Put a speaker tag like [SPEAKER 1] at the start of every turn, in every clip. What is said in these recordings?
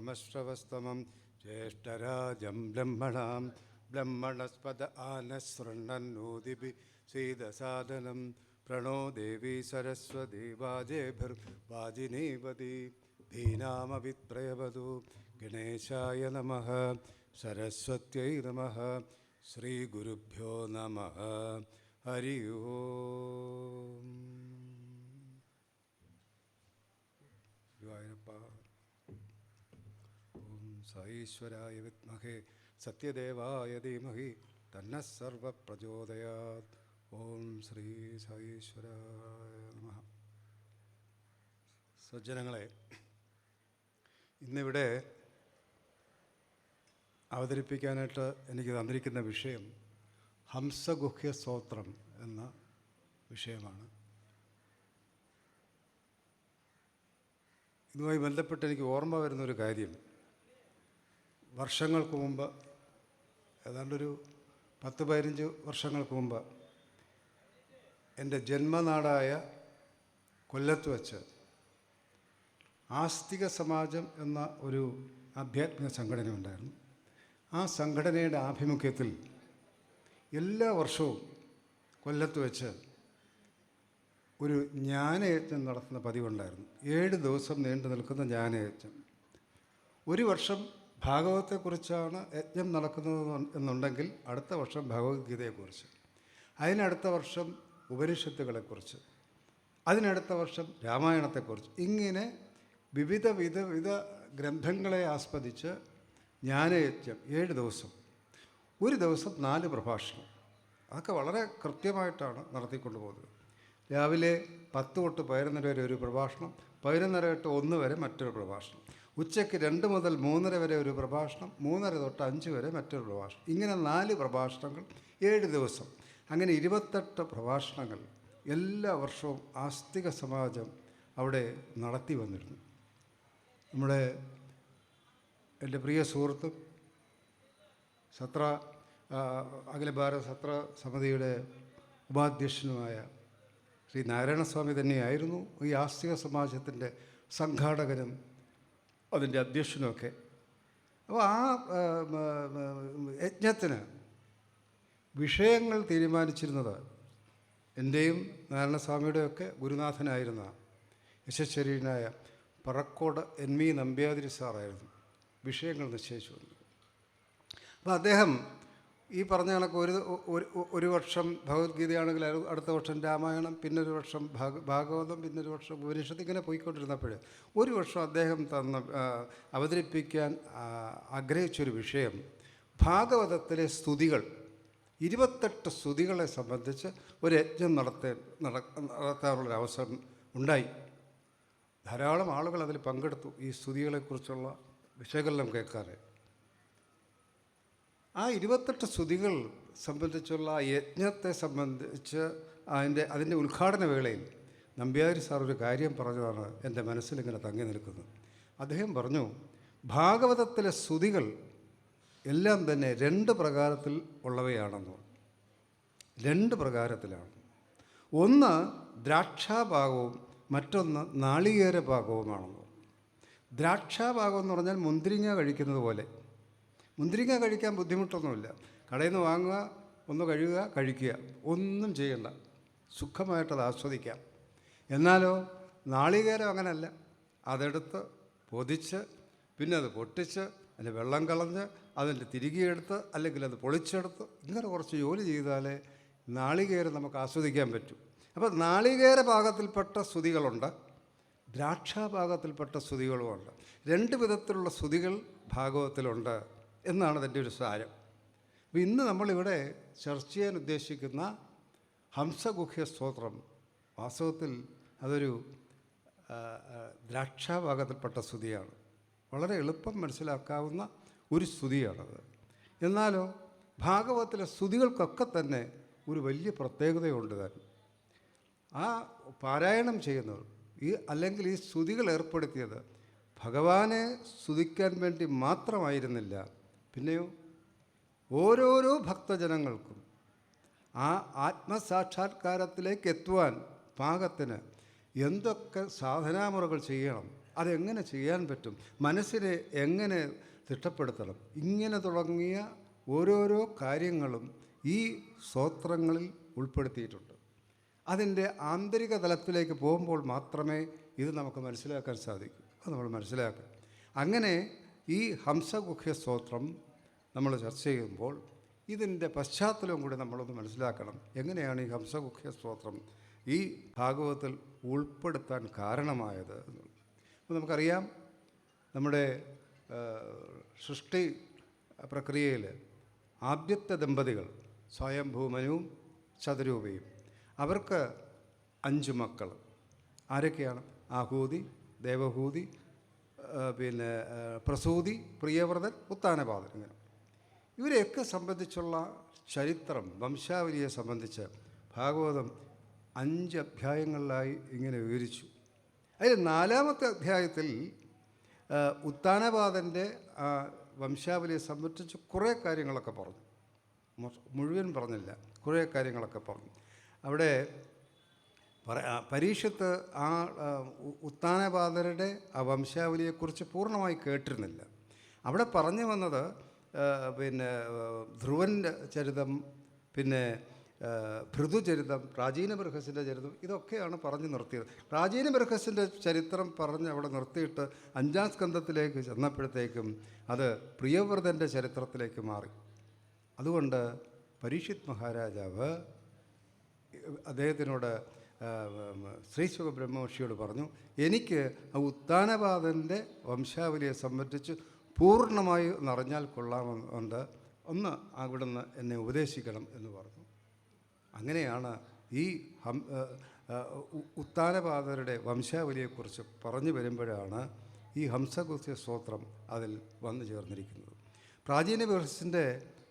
[SPEAKER 1] സമശ്രവസ്തമം ജ്യേഷ്ഠരാജം ബ്രഹ്മണാം ബ്രഹ്മണസ്പദ ആനശൃണ്ണന്നോതിഭി സീദസാദനം പ്രണോ ദേവി സരസ്വതി വാജേഭിർവാജിനീവതി ധീനാമവിത്രയവതു ഗണേശായ നമഃ സരസ്വത്यै നമഃ ശ്രീഗുരുഭ്യോ നമഃ ഹരി ഓം. ഗുരുവായൂരപ്പ. ഓം സായീശ്വരായ വിദ്മഹേ സത്യദേവായ ധീമഹി തന്നഃ സർവപ്രചോദയാത്. ഓം ശ്രീ സായീശ്വരായ നമഃ. സജ്ജനങ്ങളെ, ഇന്നിവിടെ അവതരിപ്പിക്കാനായിട്ട് എനിക്ക് തന്നിരിക്കുന്ന വിഷയം ഹംസഗുഹ്യ സ്തോത്രം എന്ന വിഷയമാണ്. ഇതുമായി ബന്ധപ്പെട്ട് എനിക്ക് ഓർമ്മ വരുന്നൊരു കാര്യം, വർഷങ്ങൾക്ക് മുമ്പ്, ഏതാണ്ടൊരു 10-15 വർഷങ്ങൾക്ക് മുമ്പ് എൻ്റെ ജന്മനാടായ കൊല്ലത്ത് വച്ച് ആസ്തിക സമാജം എന്ന ഒരു ആധ്യാത്മിക സംഘടന ഉണ്ടായിരുന്നു. ആ സംഘടനയുടെ ആഭിമുഖ്യത്തിൽ എല്ലാ വർഷവും കൊല്ലത്ത് വെച്ച് ഒരു ജ്ഞാനയജ്ഞം നടത്തുന്ന പതിവുണ്ടായിരുന്നു. 7 ദിവസം നീണ്ടു നിൽക്കുന്ന ജ്ഞാനയജ്ഞം. ഒരു വർഷം ഭാഗവതത്തെക്കുറിച്ചാണ് യജ്ഞം നടക്കുന്നത് എന്നുണ്ടെങ്കിൽ അടുത്ത വർഷം ഭഗവത്ഗീതയെക്കുറിച്ച്, അതിനടുത്ത വർഷം ഉപനിഷത്തുകളെക്കുറിച്ച്, അതിനടുത്ത വർഷം രാമായണത്തെക്കുറിച്ച്, ഇങ്ങനെ വിവിധ ഗ്രന്ഥങ്ങളെ ആസ്പദിച്ച് ജ്ഞാനയജ്ഞം 7 ദിവസം. ഒരു ദിവസം 4 പ്രഭാഷണം. അതൊക്കെ വളരെ കൃത്യമായിട്ടാണ് നടത്തിക്കൊണ്ടു പോകുന്നത്. രാവിലെ 10 തൊട്ട് 11 വരെ ഒരു പ്രഭാഷണം, 11:30 തൊട്ട് 1 വരെ മറ്റൊരു പ്രഭാഷണം, ഉച്ചയ്ക്ക് 2 മുതൽ 3:30 വരെ ഒരു പ്രഭാഷണം, 3:30 തൊട്ട് 5 വരെ മറ്റൊരു പ്രഭാഷണം, ഇങ്ങനെ 4 പ്രഭാഷണങ്ങൾ 7 ദിവസം. അങ്ങനെ 28 പ്രഭാഷണങ്ങൾ എല്ലാ വർഷവും ആസ്തിക സമാജം അവിടെ നടത്തി വന്നിരുന്നു. നമ്മുടെ എൻ്റെ പ്രിയ സുഹൃത്തും അഖില ഭാരത സത്ര സമിതിയുടെ ഉപാധ്യക്ഷനുമായ ശ്രീ നാരായണസ്വാമി തന്നെയായിരുന്നു ഈ ആസ്തിക സമാജത്തിൻ്റെ സംഘാടകനും അതിൻ്റെ അധ്യക്ഷനുമൊക്കെ. അപ്പോൾ ആ യജ്ഞത്തിന് വിഷയങ്ങൾ തീരുമാനിച്ചിരുന്നത് എൻ്റെയും നാരായണസ്വാമിയുടെയൊക്കെ ഗുരുനാഥനായിരുന്ന യശസ്വരീനായ പറക്കോട് NV നമ്പ്യാതിരി സാറായിരുന്നു വിഷയങ്ങൾ നിശ്ചയിച്ചു വന്നത്. അപ്പോൾ അദ്ദേഹം ഈ പറഞ്ഞ കണക്ക് ഒരു വർഷം ഭഗവത്ഗീതയാണെങ്കിൽ അടുത്ത വർഷം രാമായണം, പിന്നൊരു വർഷം ഭാഗവതം, പിന്നൊരു വർഷം ഉപനിഷത്ത്, ഇങ്ങനെ പോയിക്കൊണ്ടിരുന്നപ്പോൾ ഒരു വർഷം അദ്ദേഹം അവതരിപ്പിക്കാൻ ആഗ്രഹിച്ചൊരു വിഷയം ഭാഗവതത്തിലെ സ്തുതികൾ, 28 സ്തുതികളെ സംബന്ധിച്ച് ഒരു യജ്ഞം നടത്താനുള്ളൊരവസരം ഉണ്ടായി. ധാരാളം ആളുകൾ അതിൽ പങ്കെടുത്തു ഈ സ്തുതികളെക്കുറിച്ചുള്ള വിശകലനം കേൾക്കാതെ. ആ 28 സ്തുതികൾ സംബന്ധിച്ചുള്ള യജ്ഞത്തെ സംബന്ധിച്ച് അതിൻ്റെ ഉദ്ഘാടന വേളയിൽ നമ്പ്യാതിരി സാർ ഒരു കാര്യം പറഞ്ഞതാണ് എൻ്റെ മനസ്സിലിങ്ങനെ തങ്ങി നിൽക്കുന്നത്. അദ്ദേഹം പറഞ്ഞു, ഭാഗവതത്തിലെ സ്തുതികൾ എല്ലാം തന്നെ 2 പ്രകാരത്തിൽ ഉള്ളവയാണെന്ന്. 2 പ്രകാരത്തിലാണ്. ഒന്ന് ദ്രാക്ഷാഭാഗവും മറ്റൊന്ന് നാളികേര ഭാഗവുമാണെന്ന്. ദ്രാക്ഷാഭാഗം എന്ന് പറഞ്ഞാൽ മുന്തിരിങ്ങ കഴിക്കുന്നത് പോലെ. മുന്തിരിങ്ങ കഴിക്കാൻ ബുദ്ധിമുട്ടൊന്നുമില്ല. കടയിൽ നിന്ന് വാങ്ങുക, ഒന്ന് കഴുകുക, കഴിക്കുക, ഒന്നും ചെയ്യണ്ട, സുഖമായിട്ടത് ആസ്വദിക്കാം. എന്നാലോ നാളികേരം അങ്ങനെയല്ല. അതെടുത്ത് പൊതിച്ച്, പിന്നെ അത് പൊട്ടിച്ച്, അതിൻ്റെ വെള്ളം കളഞ്ഞ്, അതിൻ്റെ തിരികെയെടുത്ത്, അല്ലെങ്കിൽ അത് പൊളിച്ചെടുത്ത്, ഇങ്ങനെ കുറച്ച് ജോലി ചെയ്താലേ നാളികേരം നമുക്ക് ആസ്വദിക്കാൻ പറ്റും. അപ്പോൾ നാളികേര ഭാഗത്തിൽപ്പെട്ട സ്തുതികളുണ്ട്, ദ്രാക്ഷാഭാഗത്തിൽപ്പെട്ട സ്തുതികളുമുണ്ട്. 2 വിധത്തിലുള്ള സ്തുതികൾ ഭാഗവതത്തിലുണ്ട് എന്നാണ് അതിൻ്റെ ഒരു സാരം. അപ്പോൾ ഇന്ന് നമ്മളിവിടെ ചർച്ച ചെയ്യാൻ ഉദ്ദേശിക്കുന്ന ഹംസഗുഹ്യ സ്തോത്രം വാസ്തവത്തിൽ അതൊരു ദ്രാക്ഷാഭാഗത്തിൽപ്പെട്ട സ്തുതിയാണ്. വളരെ എളുപ്പം മനസ്സിലാക്കാവുന്ന ഒരു സ്തുതിയാണത്. എന്നാലോ ഭാഗവതത്തിലെ സ്തുതികൾക്കൊക്കെ തന്നെ ഒരു വലിയ പ്രത്യേകതയുണ്ട് താൻ. ആ പാരായണം ചെയ്യുന്നവർ അല്ലെങ്കിൽ ഈ സ്തുതികൾ ഏർപ്പെടുത്തിയത് ഭഗവാനെ സ്തുതിക്കാൻ വേണ്ടി മാത്രമായിരുന്നില്ല, പിന്നെയോ ഓരോരോ ഭക്തജനങ്ങൾക്കും ആ ആത്മസാക്ഷാത്കാരത്തിലേക്ക് എത്തുവാൻ പാകത്തിന് എന്തൊക്കെ സാധനാമുറകൾ ചെയ്യണം അതെങ്ങനെ ചെയ്യാൻ പറ്റും, മനസ്സിനെ എങ്ങനെ തിട്ടപ്പെടുത്തണം, ഇങ്ങനെ തുടങ്ങിയ ഓരോരോ കാര്യങ്ങളും ഈ സ്തോത്രങ്ങളിൽ ഉൾപ്പെടുത്തിയിട്ടുണ്ട്. അതിൻ്റെ ആന്തരിക തലത്തിലേക്ക് പോകുമ്പോൾ മാത്രമേ ഇത് നമുക്ക് മനസ്സിലാക്കാൻ സാധിക്കൂ. അത് നമ്മൾ മനസ്സിലാക്കും. അങ്ങനെ ഈ ഹംസഗുഹ്യ സ്തോത്രം നമ്മൾ ചർച്ച ചെയ്യുമ്പോൾ ഇതിൻ്റെ പശ്ചാത്തലവും കൂടി നമ്മളൊന്ന് മനസ്സിലാക്കണം. എങ്ങനെയാണ് ഈ ഹംസഗുഹ്യ സ്തോത്രം ഈ ഭാഗവതത്തിൽ ഉൾപ്പെടുത്താൻ കാരണമായത് എന്നുള്ളത്. അപ്പോൾ നമുക്കറിയാം, നമ്മുടെ സൃഷ്ടി പ്രക്രിയയിൽ ആദ്യത്തെ ദമ്പതികൾ സ്വയംഭൂമനുവും ശതരൂപയും, അവർക്ക് 5 മക്കൾ. ആരൊക്കെയാണ്? ആഹൂതി, ദേവഹൂതി, പിന്നെ പ്രസൂതി, പ്രിയവ്രതൻ, ഉത്താനപാദൻ. ഇങ്ങനെ ഇവരെയൊക്കെ സംബന്ധിച്ചുള്ള ചരിത്രം, വംശാവലിയെ സംബന്ധിച്ച് ഭാഗവതം 5 അധ്യായങ്ങളിലായി ഇങ്ങനെ വിവരിച്ചു. അതിൽ 4-ാമത്തെ അധ്യായത്തിൽ ഉത്താനപാദൻ്റെ വംശാവലിയെ സംബന്ധിച്ച് കുറേ കാര്യങ്ങളൊക്കെ പറഞ്ഞു. മുഴുവൻ പറഞ്ഞില്ല, കുറേ കാര്യങ്ങളൊക്കെ പറഞ്ഞു. അവിടെ പരീക്ഷത്ത് ആ ഉത്താനപാദരുടെ ആ വംശാവലിയെക്കുറിച്ച് പൂർണ്ണമായി കേട്ടിരുന്നില്ല. അവിടെ പറഞ്ഞു വന്നത് പിന്നെ ധ്രുവൻ്റെ ചരിതം, പിന്നെ ഭൃതുചരിതം, പ്രാചീന ബൃഹസിൻ്റെ ചരിതം, ഇതൊക്കെയാണ് പറഞ്ഞു നിർത്തിയത്. പ്രാചീന ബൃഹസിൻ്റെ ചരിത്രം പറഞ്ഞ് അവിടെ നിർത്തിയിട്ട് 5-ാം സ്കന്ധത്തിലേക്ക് ചെന്നപ്പോഴത്തേക്കും അത് പ്രിയവ്രതൻ്റെ ചരിത്രത്തിലേക്ക് മാറി. അതുകൊണ്ട് പരീക്ഷിത് മഹാരാജാവ് അദ്ദേഹത്തിനോട് ശ്രീശുഖ ബ്രഹ്മർഷിയോട് പറഞ്ഞു, എനിക്ക് ആ ഉത്താനപാദൻ്റെ വംശാവലിയെ സംബന്ധിച്ച് പൂർണ്ണമായി അറിഞ്ഞാൽ കൊള്ളാമെന്നുണ്ട്, ഒന്ന് അവിടുന്ന് എന്നെ ഉപദേശിക്കണം എന്ന് പറഞ്ഞു. അങ്ങനെയാണ് ഈ ഉത്താനപാദരുടെ വംശാവലിയെക്കുറിച്ച് പറഞ്ഞു വരുമ്പോഴാണ് ഈ ഹംസഗുഹ്യ സ്തോത്രം അതിൽ വന്നു ചേർന്നിരിക്കുന്നത്. പ്രാചീന ബൃഹസിൻ്റെ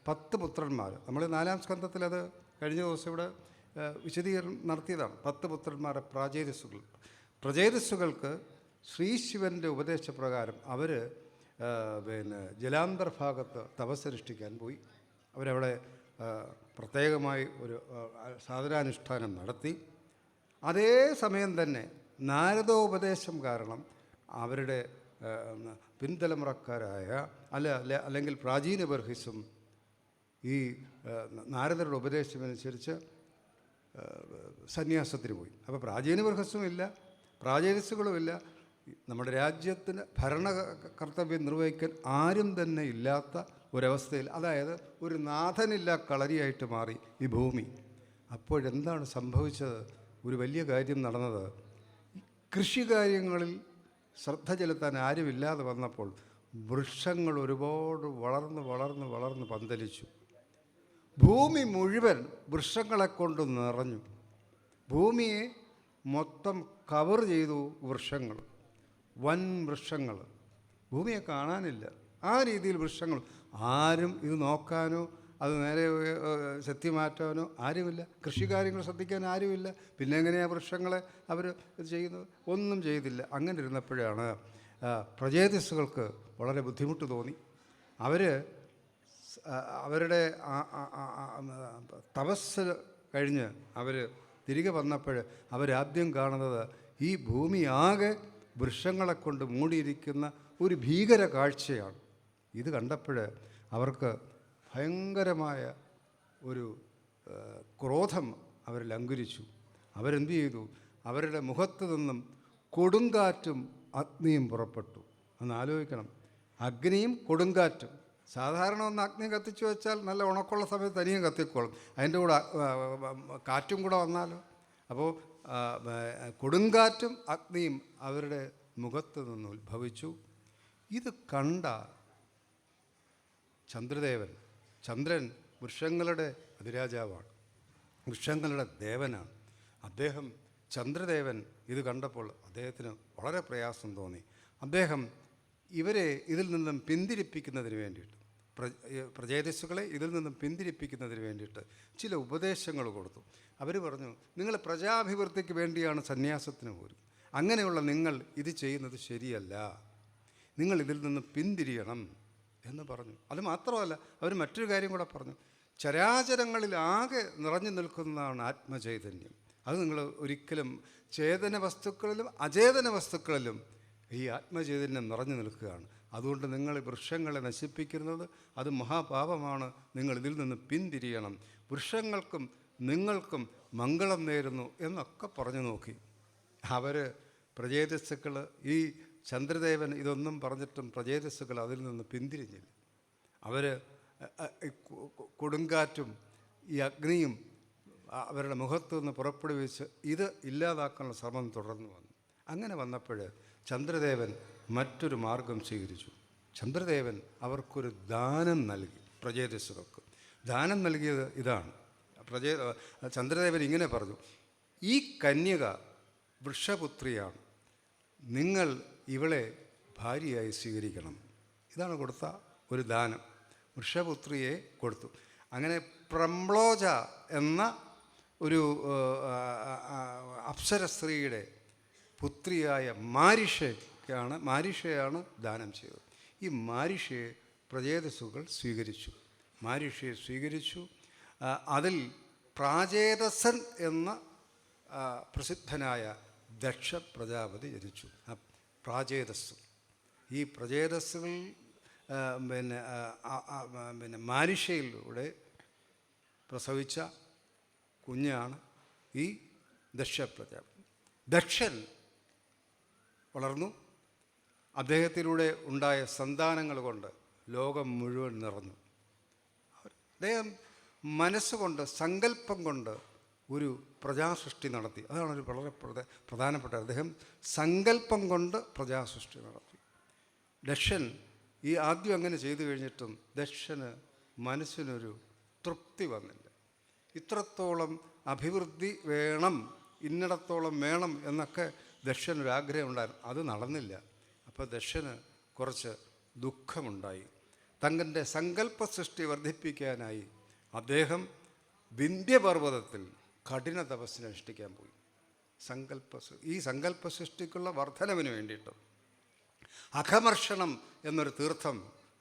[SPEAKER 1] 10 പുത്രന്മാർ, നമ്മൾ 4-ാം സ്കന്ധത്തിൽ അത് കഴിഞ്ഞ ദിവസം ഇവിടെ വിശദീകരണം നടത്തിയതാണ്. 10 പുത്രന്മാരെ പ്രജേതസ്സുകൾക്ക് ശ്രീശിവൻ്റെ ഉപദേശപ്രകാരം അവർ പിന്നെ ജലാന്തർഭാഗത്ത് തപസ്സനുഷ്ഠിക്കാൻ പോയി. അവരവിടെ പ്രത്യേകമായി ഒരു സാധനാനുഷ്ഠാനം നടത്തി. അതേ സമയം തന്നെ നാരദോപദേശം കാരണം അവരുടെ പിൻതലമുറക്കാരായ അല്ലെങ്കിൽ പ്രാചീന ബർഹിസും ഈ നാരദരുടെ ഉപദേശമനുസരിച്ച് സന്യാസത്തിന് പോയി. അപ്പോൾ പ്രാചീന ബർഹസും ഇല്ല, പ്രാചേതസ്സുകളുമില്ല. നമ്മുടെ രാജ്യത്തിന് ഭരണകർത്തവ്യം നിർവഹിക്കാൻ ആരും തന്നെ ഇല്ലാത്ത ഒരവസ്ഥയിൽ, അതായത് ഒരു നാഥനില്ല കളരിയായിട്ട് മാറി ഈ ഭൂമി. അപ്പോഴെന്താണ് സംഭവിച്ചത്? ഒരു വലിയ കാര്യം നടന്നത്. കൃഷികാര്യങ്ങളിൽ ശ്രദ്ധ ചെലുത്താൻ ആരുമില്ലാതെ വന്നപ്പോൾ വൃക്ഷങ്ങൾ ഒരുപാട് വളർന്ന് പന്തലിച്ചു. ഭൂമി മുഴുവൻ വൃക്ഷങ്ങളെ കൊണ്ട് നിറഞ്ഞു. ഭൂമിയെ മൊത്തം കവർ ചെയ്തു വൃക്ഷങ്ങൾ, വൻ വൃക്ഷങ്ങൾ. ഭൂമിയെ കാണാനില്ല, ആ രീതിയിൽ വൃക്ഷങ്ങൾ. ആരും ഇത് നോക്കാനോ അത് നേരെ ശക്തിമാറ്റാനോ ആരുമില്ല. കൃഷികാര്യങ്ങൾ ശ്രദ്ധിക്കാൻ ആരുമില്ല. പിന്നെ എങ്ങനെയാണ് വൃക്ഷങ്ങളെ അവർ ഇത് ചെയ്യുന്നത്? ഒന്നും ചെയ്തില്ല. അങ്ങനെ ഇരുന്നപ്പോഴാണ് പ്രജേതസ്സുകൾക്ക് വളരെ ബുദ്ധിമുട്ട് തോന്നി. അവരുടെ തപസ് കഴിഞ്ഞ് അവർ തിരികെ വന്നപ്പോൾ അവരാദ്യം കാണുന്നത് ഈ ഭൂമി ആകെ വൃക്ഷങ്ങളെ കൊണ്ട് മൂടിയിരിക്കുന്ന ഒരു ഭീകര കാഴ്ചയാണ്. ഇത് കണ്ടപ്പോൾ അവർക്ക് ഭയങ്കരമായ ഒരു ക്രോധം അവരിൽ അങ്കുരിച്ചു. അവരെന്ത് ചെയ്തു? അവരുടെ മുഖത്തു നിന്നും കൊടുങ്കാറ്റും അഗ്നിയും പുറപ്പെട്ടു. ഒന്ന് ആലോചിക്കണം, അഗ്നിയും കൊടുങ്കാറ്റും. സാധാരണ ഒന്ന് അഗ്നി കത്തിച്ചു വെച്ചാൽ നല്ല ഉണക്കമുള്ള സമയത്ത് തനിയും കത്തിക്കോളും, അതിൻ്റെ കൂടെ കാറ്റും കൂടെ വന്നാലോ. അപ്പോൾ കൊടുങ്കാറ്റും അഗ്നിയും അവരുടെ മുഖത്ത് നിന്ന് ഉത്ഭവിച്ചു. ഇത് കണ്ട ചന്ദ്രൻ വൃക്ഷങ്ങളുടെ അതിരാജാവാണ്, വൃക്ഷങ്ങളുടെ ദേവനാണ് അദ്ദേഹം. ചന്ദ്രദേവൻ ഇത് കണ്ടപ്പോൾ അദ്ദേഹത്തിന് വളരെ പ്രയാസം തോന്നി. അദ്ദേഹം ഇവരെ ഇതിൽ നിന്നും പിന്തിരിപ്പിക്കുന്നതിന് വേണ്ടിയിട്ട്, പ്രജേതസ്സുകളെ ഇതിൽ നിന്നും പിന്തിരിപ്പിക്കുന്നതിന് വേണ്ടിയിട്ട് ചില ഉപദേശങ്ങൾ കൊടുത്തു. അവർ പറഞ്ഞു, നിങ്ങൾ പ്രജാഭിവൃദ്ധിക്ക് വേണ്ടിയാണ് സന്യാസത്തിന് പോരും, അങ്ങനെയുള്ള നിങ്ങൾ ഇത് ചെയ്യുന്നത് ശരിയല്ല, നിങ്ങൾ ഇതിൽ നിന്ന് പിന്തിരിയണം എന്ന് പറഞ്ഞു. അത് മാത്രമല്ല, അവർ മറ്റൊരു കാര്യം കൂടെ പറഞ്ഞു. ചരാചരങ്ങളിൽ ആകെ നിറഞ്ഞു നിൽക്കുന്നതാണ് ആത്മചൈതന്യം. അത് നിങ്ങൾ ഒരിക്കലും ചേതന വസ്തുക്കളിലും അചേതന വസ്തുക്കളിലും ഈ ആത്മചൈതന്യം നിറഞ്ഞു നിൽക്കുകയാണ്. അതുകൊണ്ട് നിങ്ങൾ വൃക്ഷങ്ങളെ നശിപ്പിക്കുന്നത് അത് മഹാപാപമാണ്. നിങ്ങൾ ഇതിൽ നിന്ന് പിന്തിരിയണം. വൃക്ഷങ്ങൾക്കും നിങ്ങൾക്കും മംഗളം നേരുന്നു എന്നൊക്കെ പറഞ്ഞു നോക്കി. അവർ പ്രചേതസ്സുക്കൾ, ഈ ചന്ദ്രദേവൻ ഇതൊന്നും പറഞ്ഞിട്ടും പ്രചേതസ്സുകൾ അതിൽ നിന്ന് പിന്തിരിഞ്ഞില്ല. അവർ കൊടുങ്കാറ്റും ഈ അഗ്നിയും അവരുടെ മുഖത്തു നിന്ന് പുറപ്പെടുവിച്ച് ഇത് ഇല്ലാതാക്കാനുള്ള ശ്രമം തുടർന്നു വന്നു. അങ്ങനെ വന്നപ്പോൾ ചന്ദ്രദേവൻ മറ്റൊരു മാർഗം സ്വീകരിച്ചു. ചന്ദ്രദേവൻ അവർക്കൊരു ദാനം നൽകി. പ്രചേതസ്സുകൾക്ക് ദാനം നൽകിയത് ഇതാണ്. ചന്ദ്രദേവൻ ഇങ്ങനെ പറഞ്ഞു, ഈ കന്യക വൃഷപുത്രിയാണ്, നിങ്ങൾ ഇവളെ ഭാര്യയായി സ്വീകരിക്കണം. ഇതാണ് കൊടുത്ത ഒരു ദാനം. വൃഷപുത്രിയെ കൊടുത്തു. അങ്ങനെ പ്രംളോജ എന്ന ഒരു അപ്സരസ്ത്രീയുടെ പുത്രിയായ മാരിഷയാണ് ദാനം ചെയ്തത്. ഈ മാരിഷയെ പ്രചേതസ്സുകൾ സ്വീകരിച്ചു. മാരിഷയെ സ്വീകരിച്ചു. അതിൽ പ്രാചേതസൻ എന്ന പ്രസിദ്ധനായ ദക്ഷ പ്രജാപതി ജനിച്ചു. പ്രാചേതസ്, ഈ പ്രചേതസ്സുകൾ പിന്നെ മാരിഷയിലൂടെ പ്രസവിച്ച കുഞ്ഞാണ് ഈ ദക്ഷ പ്രജാപതി. ദക്ഷൻ വളർന്നു. അദ്ദേഹത്തിലൂടെ ഉണ്ടായ സന്താനങ്ങൾ കൊണ്ട് ലോകം മുഴുവൻ നിറഞ്ഞു. അദ്ദേഹം മനസ്സുകൊണ്ട്, സങ്കല്പം കൊണ്ട് ഒരു പ്രജാസൃഷ്ടി നടത്തി. അതാണ് ഒരു വളരെ പ്രധാനപ്പെട്ട. അദ്ദേഹം സങ്കല്പം കൊണ്ട് പ്രജാസൃഷ്ടി നടത്തി. ദക്ഷൻ ഈ ആദ്യം അങ്ങനെ ചെയ്തു കഴിഞ്ഞിട്ടും ദക്ഷന് മനസ്സിനൊരു തൃപ്തി വന്നില്ല. ഇത്രത്തോളം അഭിവൃദ്ധി വേണം, ഇന്നിടത്തോളം വേണം എന്നൊക്കെ ദക്ഷനൊരാഗ്രഹം ഉണ്ടായിരുന്നു. അത് നടന്നില്ല. അപ്പോൾ ദക്ഷന് കുറച്ച് ദുഃഖമുണ്ടായി. തങ്ങളുടെ സങ്കല്പ സൃഷ്ടി വർദ്ധിപ്പിക്കാനായി അദ്ദേഹം വിന്ധ്യപർവ്വതത്തിൽ കഠിന തപസ്സിന് അനുഷ്ഠിക്കാൻ പോയി. ഈ സങ്കല്പ സൃഷ്ടിക്കുള്ള വർധനവിന് വേണ്ടിയിട്ട് അഘമർഷണം എന്നൊരു തീർത്ഥം,